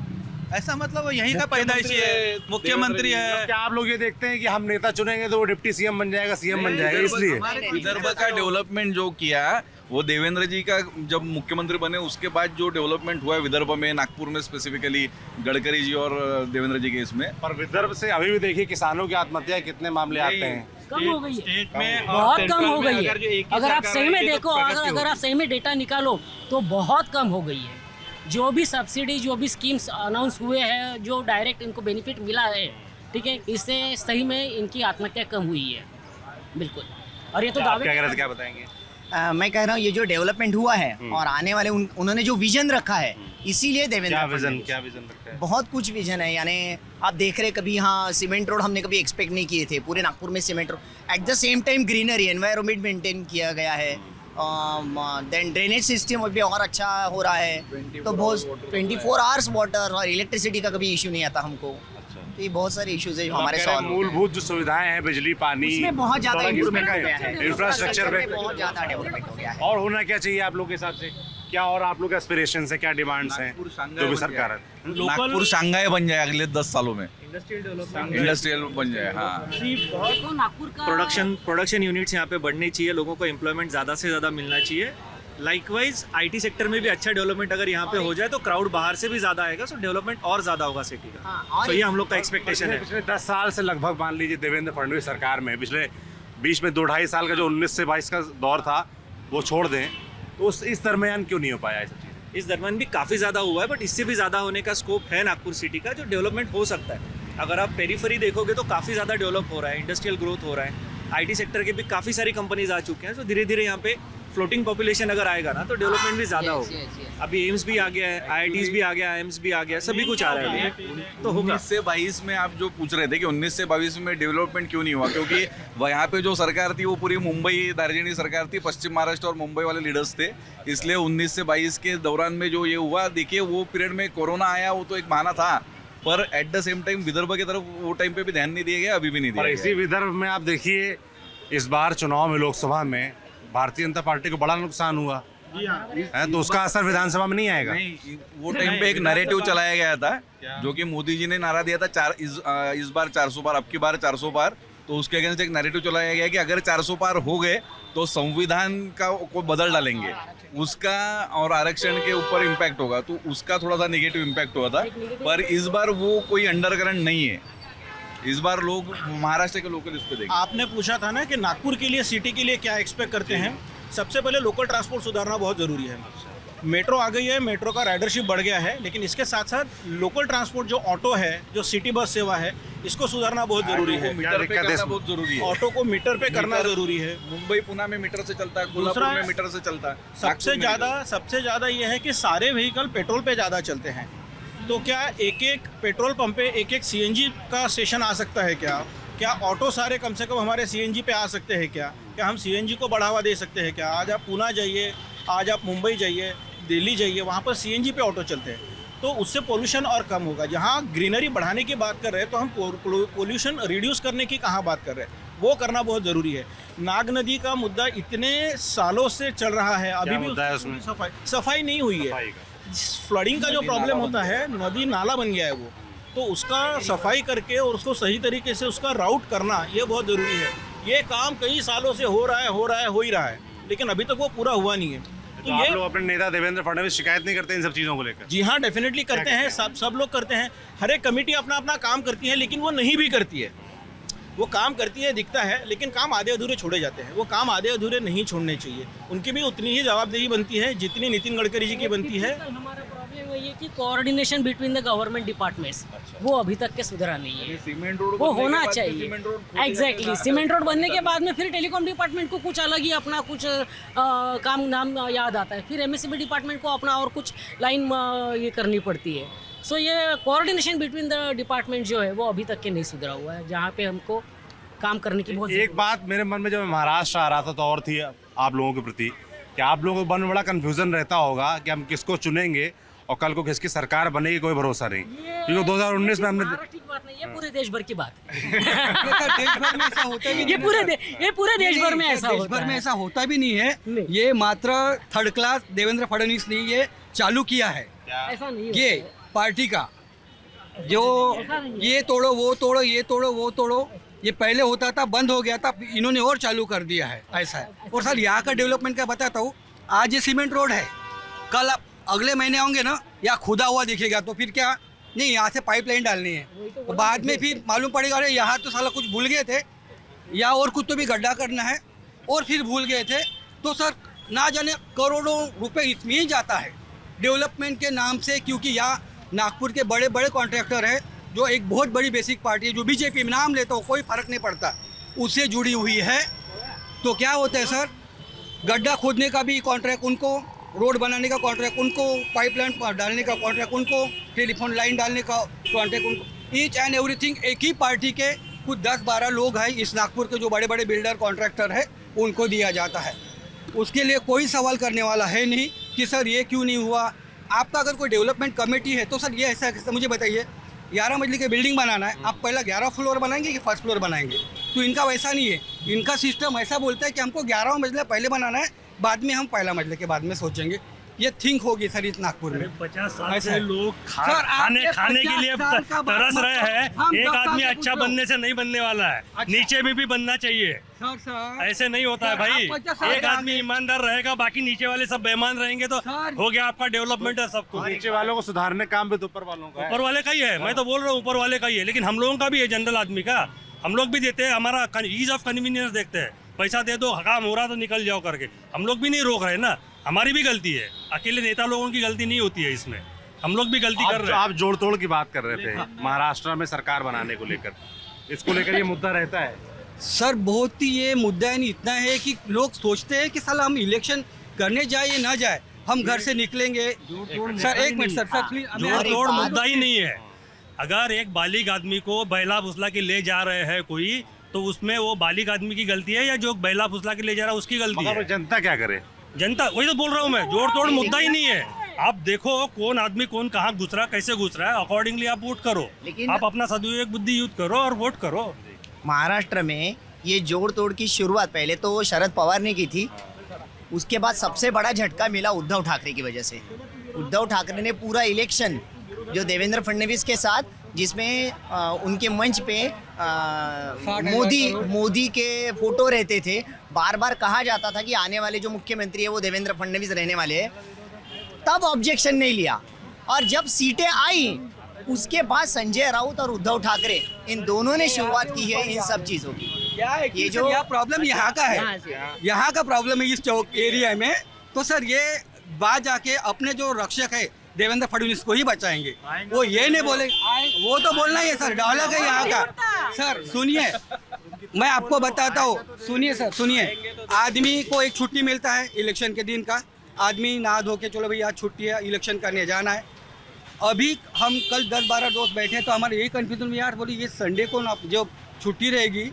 ऐसा मतलब यहीं का पैदाइशी है, मुख्यमंत्री है। क्या आप लोग ये देखते हैं कि हम नेता चुनेंगे तो वो डिप्टी CM बन जाएगा, CM बन जाएगा, इसलिए? विदर्भ का डेवलपमेंट जो किया वो देवेंद्र जी का, जब मुख्यमंत्री बने उसके बाद जो डेवलपमेंट हुआ है विदर्भ में, नागपुर में स्पेसिफिकली, गडकरी जी और देवेंद्र जी के इसमें। पर विदर्भ से अभी भी देखिए किसानों की आत्महत्या कितने मामले आते हैं। कम हो गई है, बहुत कम हो गई है। अगर आप सही में देखो, अगर आप सही में डेटा निकालो तो बहुत कम हो गई है। जो भी सब्सिडी, जो भी स्कीम्स अनाउंस हुए हैं, जो डायरेक्ट इनको बेनिफिट मिला है, ठीक है, इससे सही में इनकी आत्महत्या कम हुई है, बिल्कुल। और ये तो क्या कह रहे थे, क्या बताएंगे? मैं कह रहा हूँ ये जो डेवलपमेंट हुआ है और आने वाले उन्होंने जो विजन रखा है, इसीलिए देवेंद्र क्या विजन रखा है? बहुत कुछ विजन है। यानी आप देख रहे कभी, हाँ, सीमेंट रोड हमने कभी एक्सपेक्ट नहीं किए थे पूरे नागपुर में cement road. At the same time greenery, environment maintain किया गया है। देन ड्रेनेज सिस्टम भी और अच्छा हो रहा है। तो बहुत 24 आवर्स वाटर और इलेक्ट्रिसिटी का कभी इशू नहीं आता हमको। तो ये बहुत सारे इश्यूज है जो हमारे सॉल्व। मूलभूत जो सुविधाएं हैं, बिजली, पानी, इसमें बहुत ज्यादा सड़क, इम्प्रूवमेंट हो इसमें गया है। इंफ्रास्ट्रक्चर में बहुत ज्यादा डेवलपमेंट हो गया है। और होना क्या चाहिए आप लोग के हिसाब से? क्या और आप लोग के एस्पिरेशंस है, क्या डिमांड्स हैं जो भी सरकार है? नागपुर शंघाई बन जाए अगले 10 सालों में, इंडस्ट्रियल बन जाए। हाँ, नागपुर का प्रोडक्शन यूनिट्स यहाँ पे बढ़नी चाहिए, लोगों को एम्प्लॉयमेंट ज़्यादा से ज़्यादा मिलना चाहिए। लाइकवाइज IT सेक्टर में भी अच्छा डेवलपमेंट अगर यहाँ पे हो जाए तो क्राउड बाहर से भी ज़्यादा आएगा, सो डेवलपमेंट और ज़्यादा होगा सिटी का। तो ये हम लोग का एक्सपेक्टेशन है। पिछले 10 साल से लगभग मान लीजिए देवेंद्र फडणवीस सरकार में, पिछले बीच में 2-2.5 साल का जो 19 से 22 का दौर था वो छोड़ दें, तो इस दरमियान क्यों नहीं हो पाया ये सब चीज़? इस दरमियान भी काफ़ी ज़्यादा हुआ है, बट इससे भी ज़्यादा होने का स्कोप है नागपुर सिटी का, जो डेवलपमेंट हो सकता है। अगर आप पेरीफेरी देखोगे तो काफ़ी ज़्यादा डेवलप हो रहा है, इंडस्ट्रियल ग्रोथ हो रहा है। IT सेक्टर के भी काफ़ी सारी कंपनीज आ चुके हैं, तो धीरे धीरे यहाँ पे फ्लोटिंग पॉपुलेशन अगर आएगा ना तो डेवलपमेंट भी ज़्यादा होगा। अभी एम्स भी आ गया है, IITs भी आ गया, AIIMS भी आ गया, सभी कुछ आ रहा है अभी, तो होगा। 19 से 22 में आप जो पूछ रहे थे कि 19 से 22 में डेवलपमेंट क्यों नहीं हुआ, क्योंकि वह यहाँ पे जो सरकार थी वो पूरी मुंबई दार्जिलिंग सरकार थी, पश्चिम महाराष्ट्र और मुंबई वाले लीडर्स थे, इसलिए 19 से 22 के दौरान में जो ये हुआ, देखिए वो पीरियड में कोरोना आया, वो तो एक बहाना था, पर at the same time Vidarbha की तरफ वो टाइम पे भी ध्यान नहीं दिया गया, अभी भी नहीं दिया और गया। इसी विदर्भ में आप देखिए इस बार चुनाव में लोकसभा में भारतीय जनता पार्टी को बड़ा नुकसान हुआ है, तो उसका असर विधानसभा में नहीं आएगा? नहीं, वो टाइम पे एक नैरेटिव चलाया गया था जो कि मोदी जी ने नारा दिया था, इस बार 400 पार, अब की बार 400 पार। तो उसके अगेंस्ट एक नैरेटिव चलाया गया कि अगर 400 पार हो गए तो संविधान का को बदल डालेंगे, उसका और आरक्षण के ऊपर इम्पैक्ट होगा, तो उसका थोड़ा सा नेगेटिव इम्पैक्ट हुआ था। पर इस बार वो कोई अंडरकरंट नहीं है, इस बार लोग महाराष्ट्र के लोकल इस पे देखें। आपने पूछा था ना कि नागपुर के लिए, सिटी के लिए क्या एक्सपेक्ट करते हैं। सबसे पहले लोकल ट्रांसपोर्ट सुधारना बहुत ज़रूरी है। मेट्रो आ गई है, मेट्रो का राइडरशिप बढ़ गया है, लेकिन इसके साथ साथ लोकल ट्रांसपोर्ट जो ऑटो है, जो सिटी बस सेवा है, इसको सुधारना बहुत ज़रूरी है। मीटर पे करना बहुत जरूरी है, ऑटो को मीटर पे करना ज़रूरी है। मुंबई पुणे में मीटर से चलता है, कोल्हापुर में मीटर से चलता है। सबसे ज़्यादा ये है कि सारे व्हीकल पेट्रोल पे ज़्यादा चलते हैं, तो क्या एक पेट्रोल पंप पे एक CNG का स्टेशन आ सकता है क्या? क्या ऑटो सारे कम से कम हमारे सीएनजी पे आ सकते हैं क्या हम सीएनजी को बढ़ावा दे सकते हैं क्या? आज आप पूना जाइए, आज आप मुंबई जाइए, दिल्ली जाइए, वहाँ पर सीएनजी पे ऑटो चलते हैं, तो उससे पोल्यूशन और कम होगा। जहाँ ग्रीनरी बढ़ाने की बात कर रहे हैं तो हम पोल्यूशन रिड्यूस करने की कहाँ बात कर रहे हैं, वो करना बहुत ज़रूरी है। नाग नदी का मुद्दा इतने सालों से चल रहा है, अभी भी उसमें सफाई नहीं हुई है। फ्लडिंग का जो प्रॉब्लम होता है, नदी नाला बन गया है वो, तो उसका सफाई करके और उसको सही तरीके से उसका राउट करना ये बहुत ज़रूरी है। ये काम कई सालों से हो ही रहा है, लेकिन अभी तक वो पूरा हुआ नहीं है। तो आप लोग अपने नेता देवेंद्र फडणवीस शिकायत नहीं करते इन सब चीज़ों को लेकर? जी हाँ, डेफिनेटली करते हैं, सब लोग करते हैं। हर एक कमेटी अपना अपना काम करती है, लेकिन वो नहीं भी करती है। वो काम करती है दिखता है, लेकिन काम आधे अधूरे छोड़े जाते हैं। वो काम आधे अधूरे नहीं छोड़ने चाहिए, उनकी भी उतनी ही जवाबदेही बनती है जितनी नितिन गडकरी जी की बनती है। हमारा प्रॉब्लम वही है कि coordination between the government departments वो अभी तक के सुधरा नहीं है। सीमेंट रोड वो होना चाहिए। एग्जैक्टली, सीमेंट रोड बनने के बाद में फिर टेलीकॉम डिपार्टमेंट को कुछ अलग ही अपना कुछ काम नाम याद आता है, फिर एमएससीबी डिपार्टमेंट को अपना और कुछ लाइन ये करनी पड़ती है। सो ये कोऑर्डिनेशन बिटवीन द डिपार्टमेंट जो है वो अभी तक के नहीं सुधरा हुआ है, जहाँ पे हमको काम करने की बहुत। एक बात मेरे मन में जब मैं महाराष्ट्र आ रहा था तो और थी आप लोगों के प्रति कि आप लोगों के मन में बड़ा कन्फ्यूजन रहता होगा कि हम किसको चुनेंगे और कल को किसकी सरकार बनेगी, कोई भरोसा नहीं, क्योंकि 2019 में हमने ठीक बात नहीं, ये पूरे देश भर की बात देश भर में ऐसा होता भी ये पूरे देश भर में ऐसा होता है। ऐसा होता भी नहीं है। ये मात्र थर्ड क्लास देवेंद्र फडणवीस ने ये चालू किया है। ऐसा नहीं ये पार्टी का जो ये तोड़ो वो तोड़ो, ये तोड़ो वो तोड़ो, ये पहले होता था, बंद हो गया था, इन्होंने और चालू कर दिया है, ऐसा है। और सर यहाँ का डेवलपमेंट का बताता हूँ, आज ये सीमेंट रोड है, कल अगले महीने होंगे ना या खुदा हुआ दिखेगा, तो फिर क्या नहीं, यहाँ से पाइपलाइन डालनी है, तो बाद में फिर मालूम पड़ेगा अरे यहाँ तो साला कुछ भूल गए थे या और कुछ तो भी गड्ढा करना है और फिर भूल गए थे। तो सर ना जाने करोड़ों रुपए इसमें ही जाता है डेवलपमेंट के नाम से, क्योंकि यहाँ नागपुर के बड़े बड़े कॉन्ट्रैक्टर हैं जो एक बहुत बड़ी बेसिक पार्टी है जो बीजेपी में नाम लेता हो, कोई फ़र्क नहीं पड़ता, उससे जुड़ी हुई है। तो क्या होता है सर, गड्ढा खोदने का भी कॉन्ट्रैक्ट उनको, रोड बनाने का कॉन्ट्रैक्ट उनको, पाइपलाइन डालने का कॉन्ट्रैक्ट उनको, टेलीफोन लाइन डालने का कॉन्ट्रैक्ट उनको, ईच एंड एवरीथिंग एक ही पार्टी के कुछ 10-12 लोग हैं इस नागपुर के जो बड़े बड़े बिल्डर कॉन्ट्रैक्टर है उनको दिया जाता है। उसके लिए कोई सवाल करने वाला है नहीं कि सर ये क्यों नहीं हुआ। आपका अगर कोई डेवलपमेंट कमेटी है तो सर ये ऐसा मुझे बताइए, 11 मंजिल की बिल्डिंग बनाना है, आप पहला 11 फ्लोर बनाएंगे कि फर्स्ट फ्लोर बनाएंगे? तो इनका वैसा नहीं है, इनका सिस्टम ऐसा बोलता है कि हमको 11 मंजिला पहले बनाना है, बाद में हम पहला मंजिल के बाद में सोचेंगे। ये थिंक होगी सर इस नागपुर में। 50 साल से लोग खाने के लिए तरस रहे हैं। एक आदमी अच्छा बनने से नहीं बनने वाला है, नीचे में भी बनना चाहिए। ऐसे नहीं होता है भाई, एक आदमी ईमानदार रहेगा, बाकी नीचे वाले सब बेईमान रहेंगे तो हो गया आपका डेवलपमेंट है सब कुछ। नीचे वालों को सुधारने काम भी तो ऊपर वालों का है। ऊपर वाले का ही है, मैं तो बोल रहा हूँ ऊपर वाले का ही है, लेकिन हम लोगों का भी है, जनरल आदमी का। हम लोग भी देते हैं, हमारा ईज ऑफ कन्वीनियंस देखते हैं, पैसा दे दो, काम हो रहा तो निकल जाओ करके। हम लोग भी नहीं रोक रहे ना, हमारी भी गलती है, अकेले नेता लोगों की गलती नहीं होती है इसमें, हम लोग भी गलती कर रहे हैं। आप जोड़ तोड़ की बात कर रहे थे महाराष्ट्र में सरकार बनाने को लेकर, इसको लेकर ये मुद्दा रहता है सर। बहुत ही ये मुद्दा है, इतना है कि लोग सोचते हैं कि साला हम इलेक्शन करने जाए या ना जाए, हम घर से निकलेंगे। सर एक मिनट सर, जोड़ तोड़ मुद्दा ही नहीं है। अगर एक बालिग आदमी को बैला फुसला के ले जा रहे हैं कोई, तो उसमें वो बालिग आदमी की गलती है या जो बैला फुसला के ले जा रहा है उसकी गलती है? जनता क्या करे? जनता, वही तो बोल रहा हूँ मैं, जोड़ तोड़ मुद्दा ही नहीं है। आप देखो कौन आदमी कौन कहाँ घुस रहा है, कैसे घुस रहा है, अकॉर्डिंगली आप वोट करो, आप अपना सदुपयोग बुद्धि यूज करो और वोट करो। महाराष्ट्र में ये जोड़ तोड़ की शुरुआत पहले तो शरद पवार ने की थी, उसके बाद सबसे बड़ा झटका मिला उद्धव ठाकरे की वजह से। उद्धव ठाकरे ने पूरा इलेक्शन जो देवेंद्र फडणवीस के साथ, जिसमें उनके मंच पे मोदी के फोटो रहते थे, बार बार कहा जाता था कि आने वाले जो मुख्यमंत्री है वो देवेंद्र फडणवीस रहने वाले हैं, तब ऑब्जेक्शन नहीं लिया। और जब सीटें आई उसके बाद संजय राउत और उद्धव ठाकरे इन दोनों ने शुरुआत की है इन सब चीज़ों की। ये जो प्रॉब्लम यहाँ का है, यहाँ का प्रॉब्लम है इस चौक एरिया में, तो सर ये बात जाके अपने जो रक्षक है देवेंद्र फडणवीस को ही बचाएंगे। वो ये नहीं बोले, वो तो बोलना ही है सर, डायलॉग है यहाँ का। सर सुनिए, मैं आपको बताता हूँ, सुनिए सर सुनिए, आदमी को एक छुट्टी मिलता है इलेक्शन के दिन का, आदमी नहा धो के चलो भाई आज छुट्टी है, इलेक्शन करने जाना है, अभी हम कल 10-12 दोस्त बैठे तो हमारे यही कन्फ्यूजन में यार, बोले ये संडे को ना जो छुट्टी रहेगी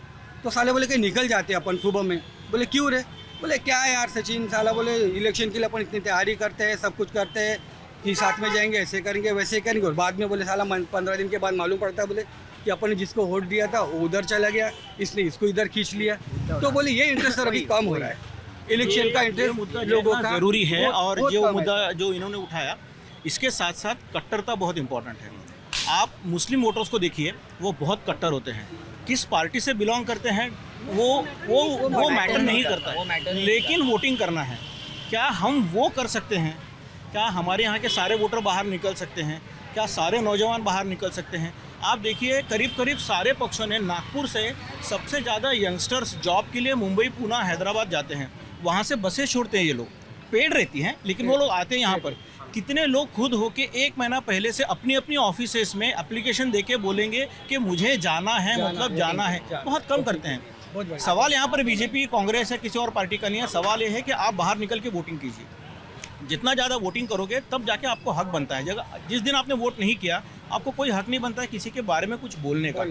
तो साले बोले कि निकल जाते अपन सुबह में। बोले क्यों रे? बोले क्या है यार सचिन, साला बोले इलेक्शन के लिए अपन इतनी तैयारी करते हैं, सब कुछ करते हैं कि साथ में जाएंगे, ऐसे करेंगे वैसे करेंगे, और बाद में बोले साला 15 दिन के बाद मालूम पड़ता है बोले कि अपन ने जिसको वोट दिया था वो उधर चला गया, इसने इसको इधर खींच लिया। तो बोले ये इंटरेस्ट अभी कम हो रहा है, इलेक्शन का इंटरेस्ट लोगों का जरूरी है। और बहुत जो कम है। मुद्दा जो इन्होंने उठाया, इसके साथ साथ कट्टरता बहुत इंपॉर्टेंट है। आप मुस्लिम वोटर्स को देखिए, वो बहुत कट्टर होते हैं। किस पार्टी से बिलोंग करते हैं वो मैटर नहीं करता है, लेकिन वोटिंग करना है। क्या हम वो कर सकते हैं? क्या हमारे यहाँ के सारे वोटर बाहर निकल सकते हैं? क्या सारे नौजवान बाहर निकल सकते हैं? आप देखिए, करीब करीब सारे पक्षों ने, नागपुर से सबसे ज़्यादा यंगस्टर्स जॉब के लिए मुंबई, पुणे, हैदराबाद जाते हैं। वहाँ से बसें छोड़ते हैं ये लोग, पेड रहती हैं लेकिन वो लोग आते हैं यहाँ पर। कितने लोग खुद होके 1 महीना पहले से अपनी अपनी ऑफिसेस में एप्लीकेशन देके बोलेंगे कि मुझे जाना है, मतलब जाना है। बहुत कम करते हैं। सवाल यहाँ पर बीजेपी, कांग्रेस है, किसी और पार्टी का नहीं है। सवाल ये है कि आप बाहर निकल के वोटिंग कीजिए। जितना ज़्यादा वोटिंग करोगे तब जाके आपको हक बनता है। जिस दिन आपने वोट नहीं किया, आपको कोई हक नहीं बनता है किसी के बारे में कुछ बोलने का।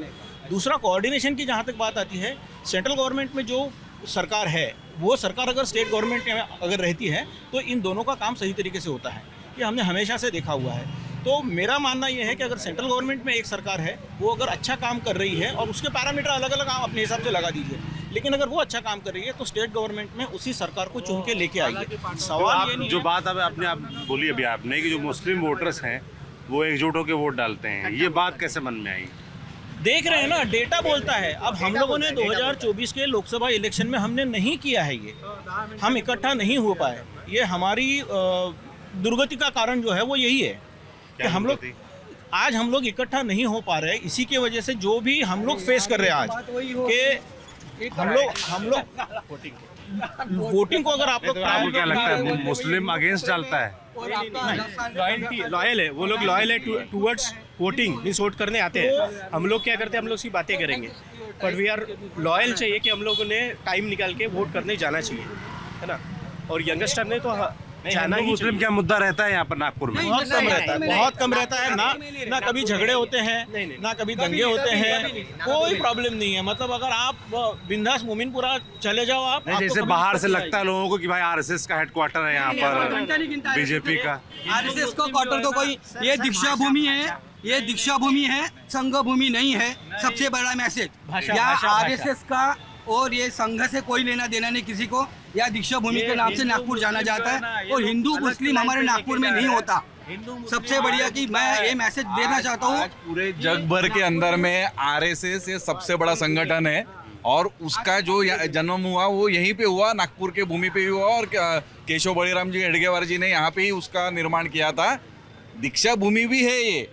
दूसरा, कोऑर्डिनेशन की जहाँ तक बात आती है, सेंट्रल गवर्नमेंट में जो सरकार है, वो सरकार अगर स्टेट गवर्नमेंट में अगर रहती है तो इन दोनों का काम सही तरीके से होता है। ये हमने हमेशा से देखा हुआ है। तो मेरा मानना ये है कि अगर सेंट्रल गवर्नमेंट में एक सरकार है, वो अगर अच्छा काम कर रही है, और उसके पैरामीटर अलग अलग आप अपने हिसाब से लगा दीजिए, लेकिन अगर वो अच्छा काम कर रही है तो स्टेट गवर्नमेंट में उसी सरकार को चुन के लेके आइए। सवाल ये नहीं जो है। बात अब आपने आप बोली अभी आपने कि जो मुस्लिम वोटर्स हैं वो एकजुट होकर वोट डालते हैं, ये बात कैसे मन में आई? देख रहे हैं ना, डेटा बोलता है। अब हम लोगों ने 2024 के लोकसभा इलेक्शन में हमने नहीं किया है, ये हम इकट्ठा नहीं हो पाए। ये हमारी दुर्गति का कारण जो है वो यही है कि हम लोग आज हम लोग इकट्ठा नहीं हो पा रहे। इसी की वजह से जो भी हम लोग फेस कर रहे हैं आज, कि हम लोग वोटिंग को अगर आप लोग आपको क्या लगता है मुस्लिम अगेंस्ट डालता है? लॉयल है वो लोग, लॉयल है टूवर्ड्स वोटिंग, मीन्स वोट करने आते हैं। हम लोग क्या करते हैं, हम लोग सिर्फ बातें करेंगे, पर वी आर लॉयल चाहिए कि हम लोगों ने टाइम निकाल के वोट करने जाना चाहिए, है ना। और यंगस्टर ने तो जाना ही मुस्लिम क्या मुद्दा रहता है यहाँ पर नागपुर में? बहुत कम रहता है, बहुत कम रहता है। ना कभी झगड़े होते हैं, ना कभी दंगे होते हैं, कोई प्रॉब्लम नहीं है। मतलब अगर आप बिंदास मोमिनपुरा चले जाओ, आप जैसे बाहर से लगता है लोगों को कि भाई आरएसएस का हेडक्वार्टर है यहाँ पर, बीजेपी का। आरएसएस का क्वार्टर तो कोई, ये दीक्षा भूमि है, ये दीक्षा भूमि है, संघ भूमि नहीं है। सबसे बड़ा मैसेज यहाँ आरएसएस का और ये संघ से कोई लेना देना नहीं किसी को। या दीक्षा भूमि के नाम से नागपुर जाना जाता है, और हिंदू मुस्लिम हमारे नागपुर में नहीं होता। सबसे बढ़िया कि मैं ये मैसेज देना चाहता हूँ, पूरे जग भर के अंदर में आरएसएस ये सबसे बड़ा संगठन है, और उसका जो जन्म हुआ वो यहीं पे हुआ, नागपुर के भूमि पे ही हुआ। और केशव बलिराम जी हेडगेवार जी ने यहाँ पे ही उसका निर्माण किया था। दीक्षा भूमि भी है ये,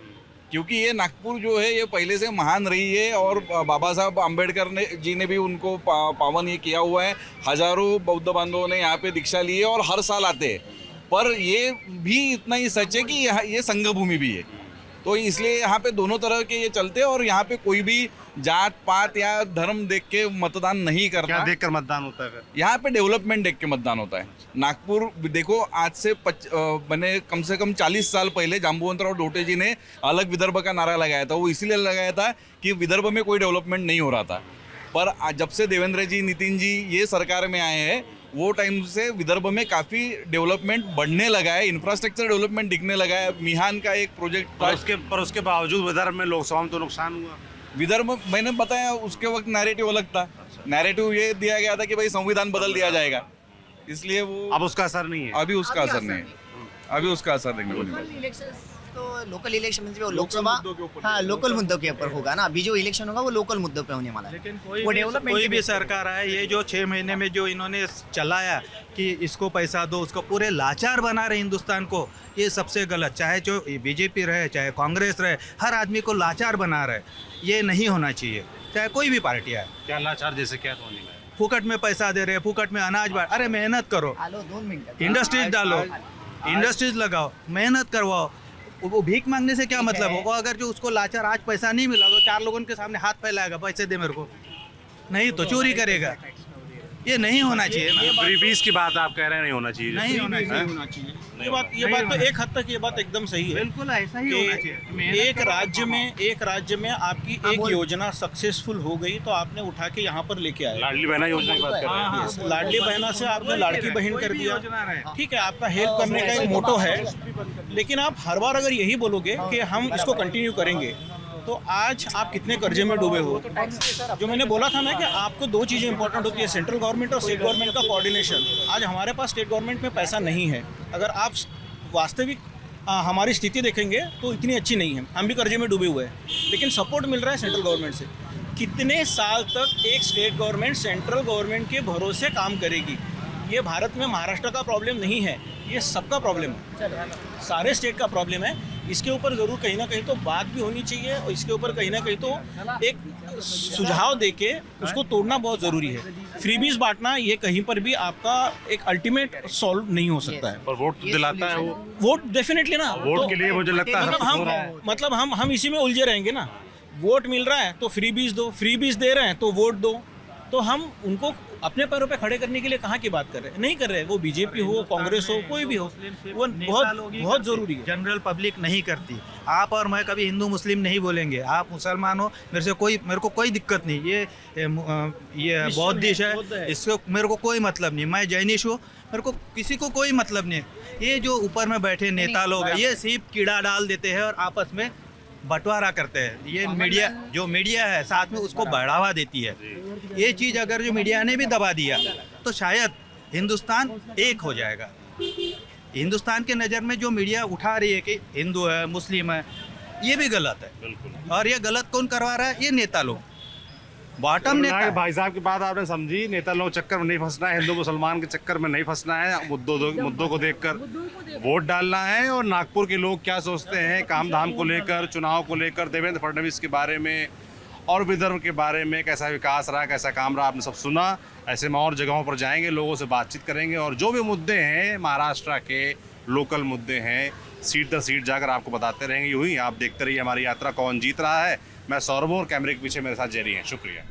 क्योंकि ये नागपुर जो है ये पहले से महान रही है, और बाबा साहब आम्बेडकर जी ने भी उनको पावन ये किया हुआ है। हजारों बौद्ध बांधवों ने यहाँ पे दीक्षा ली है और हर साल आते हैं। पर ये भी इतना ही सच है कि ये संघ भूमि भी है, तो इसलिए यहाँ पे दोनों तरह के ये चलते हैं। और यहाँ पे कोई भी जात पात या धर्म देख के मतदान नहीं करता। क्या देखकर मतदान होता है? यहाँ पे डेवलपमेंट देख के मतदान होता है। नागपुर देखो, आज से मैंने कम से कम 40 साल पहले जाम्बुवंतराव डोटे जी ने अलग विदर्भ का नारा लगाया था। वो इसीलिए लगाया था कि विदर्भ में कोई डेवलपमेंट नहीं हो रहा था। पर जब से देवेंद्र जी, नितिन जी ये सरकार में आए हैं, वो टाइम से विदर्भ में काफ़ी डेवलपमेंट बढ़ने लगा है, इंफ्रास्ट्रक्चर डेवलपमेंट दिखने लगा है। मिहान का एक प्रोजेक्ट पर उसके बावजूद विदर्भ में लोकसभा में तो नुकसान हुआ। विदर्भ मैंने बताया, उसके वक्त नैरेटिव अलग था। नैरेटिव ये दिया गया था कि भाई संविधान बदल दिया जाएगा, इसलिए वो अब उसका असर नहीं है। अभी उसका असर नहीं है, अभी उसका असर देखने को नहीं मिला। तो लोकल इलेक्शन में वो लोकसभा, हाँ लोकल मुद्दों के ऊपर होगा ना। अभी जो इलेक्शन होगा वो लोकल मुद्दों पे होने वाला है। लेकिन कोई भी सरकार आए, ये जो 6 महीने में जो इन्होंने चलाया कि इसको पैसा दो, उसको पूरे लाचार बना रहे हिंदुस्तान को, ये सबसे गलत। चाहे जो बीजेपी रहे, चाहे कांग्रेस रहे, हर आदमी को लाचार बना रहे। ये नहीं होना चाहिए, चाहे कोई भी पार्टी आए। क्या लाचार जैसे क्या होने लगा? फुकट में पैसा दे रहे, फुकट में अनाज बांट। अरे मेहनत करो, इंडस्ट्रीज डालो, इंडस्ट्रीज लगाओ, मेहनत करवाओ। वो भीख मांगने से क्या मतलब होगा? अगर जो उसको लाचार आज पैसा नहीं मिला तो 4 लोगों के सामने हाथ फैलाएगा, पैसे दे मेरे को, नहीं तो चोरी करेगा। ये नहीं होना चाहिए ना। फ्रीबीज की बात आप कह रहे हैं नहीं होना चाहिए। नहीं होना चाहिए। ये बात तो एक हद तक ये बात एकदम सही है। बिल्कुल ऐसा ही होना चाहिए। एक राज्य में आपकी एक योजना सक्सेसफुल हो गई तो आपने उठा के यहाँ पर लेके आए। लाडली बहना योजना की बात कर रहे हैं। Yes, लाडली बहना से आपने लाड़की बहन कर दिया। ठीक है, आपका हेल्प करने का एक मोटो है, लेकिन आप हर बार अगर यही बोलोगे कि हम इसको कंटिन्यू करेंगे तो आज आप कितने कर्जे में डूबे हो। जो मैंने बोला था ना कि आपको दो चीज़ें इंपॉर्टेंट होती है, सेंट्रल गवर्नमेंट और स्टेट गवर्नमेंट का कोऑर्डिनेशन। आज हमारे पास स्टेट गवर्नमेंट में पैसा नहीं है। अगर आप वास्तविक हमारी स्थिति देखेंगे तो इतनी अच्छी नहीं है, हम भी कर्जे में डूबे हुए हैं, लेकिन सपोर्ट मिल रहा है सेंट्रल गवर्नमेंट से। कितने साल तक एक स्टेट गवर्नमेंट सेंट्रल गवर्नमेंट के भरोसे काम करेगी? ये भारत में महाराष्ट्र का प्रॉब्लम नहीं है, ये सबका प्रॉब्लम है, सारे स्टेट का प्रॉब्लम है। इसके ऊपर ज़रूर कहीं ना कहीं तो बात भी होनी चाहिए और इसके ऊपर कहीं ना कहीं तो एक सुझाव देके उसको तोड़ना बहुत ज़रूरी है। फ्रीबीज बांटना ये कहीं पर भी आपका एक अल्टीमेट सॉल्व नहीं हो सकता है। पर वोट तो दिलाता है वो। वोट डेफिनेटली ना, वोट के लिए मुझे लगता है हम इसी में उलझे रहेंगे ना। वोट मिल रहा है तो फ्रीबीज दो, फ्रीबीज दे रहे हैं तो वोट दो। तो हम उनको अपने पैरों पे खड़े करने के लिए कहाँ की बात कर रहे हैं? नहीं कर रहे। वो बीजेपी हो, कांग्रेस हो, कोई भी हो, वो बहुत ज़रूरी है। जनरल पब्लिक नहीं करती। आप और मैं कभी हिंदू मुस्लिम नहीं बोलेंगे। आप मुसलमान हो, मेरे को कोई दिक्कत नहीं। ये बौद्धिस्ट है, इसको मेरे को कोई मतलब नहीं। मैं जैनिश हूँ, मेरे को किसी को कोई मतलब नहीं। ये जो ऊपर में बैठे नेता लोग हैं, ये सिर्फ कीड़ा डाल देते हैं और आपस में बंटवारा करते हैं। ये मीडिया है साथ में उसको बढ़ावा देती है। ये चीज़ अगर जो मीडिया ने भी दबा दिया तो शायद हिंदुस्तान एक हो जाएगा। हिंदुस्तान के नज़र में जो मीडिया उठा रही है कि हिंदू है, मुस्लिम है, ये भी गलत है। और ये गलत कौन करवा रहा है? ये नेता लोग, बॉटम नेता। भाई साहब की बात आपने समझी। नेता लोग चक्कर में नहीं फंसना है, हिंदू मुसलमान के चक्कर में नहीं फंसना है। मुद्दों को देखकर वोट डालना है। और नागपुर के लोग क्या सोचते हैं काम धाम को लेकर, चुनाव को लेकर, देवेंद्र फडणवीस के बारे में और विदर्भ के बारे में, कैसा विकास रहा, कैसा काम रहा, आपने सब सुना। ऐसे में और जगहों पर जाएंगे, लोगों से बातचीत करेंगे और जो भी मुद्दे हैं महाराष्ट्र के लोकल मुद्दे हैं, सीट दर सीट जाकर आपको बताते रहेंगे। यूँ ही आप देखते रहिए हमारी यात्रा कौन जीत रहा है। मैं सौरभ और कैमरे के पीछे मेरे साथ जेरी हैं। शुक्रिया।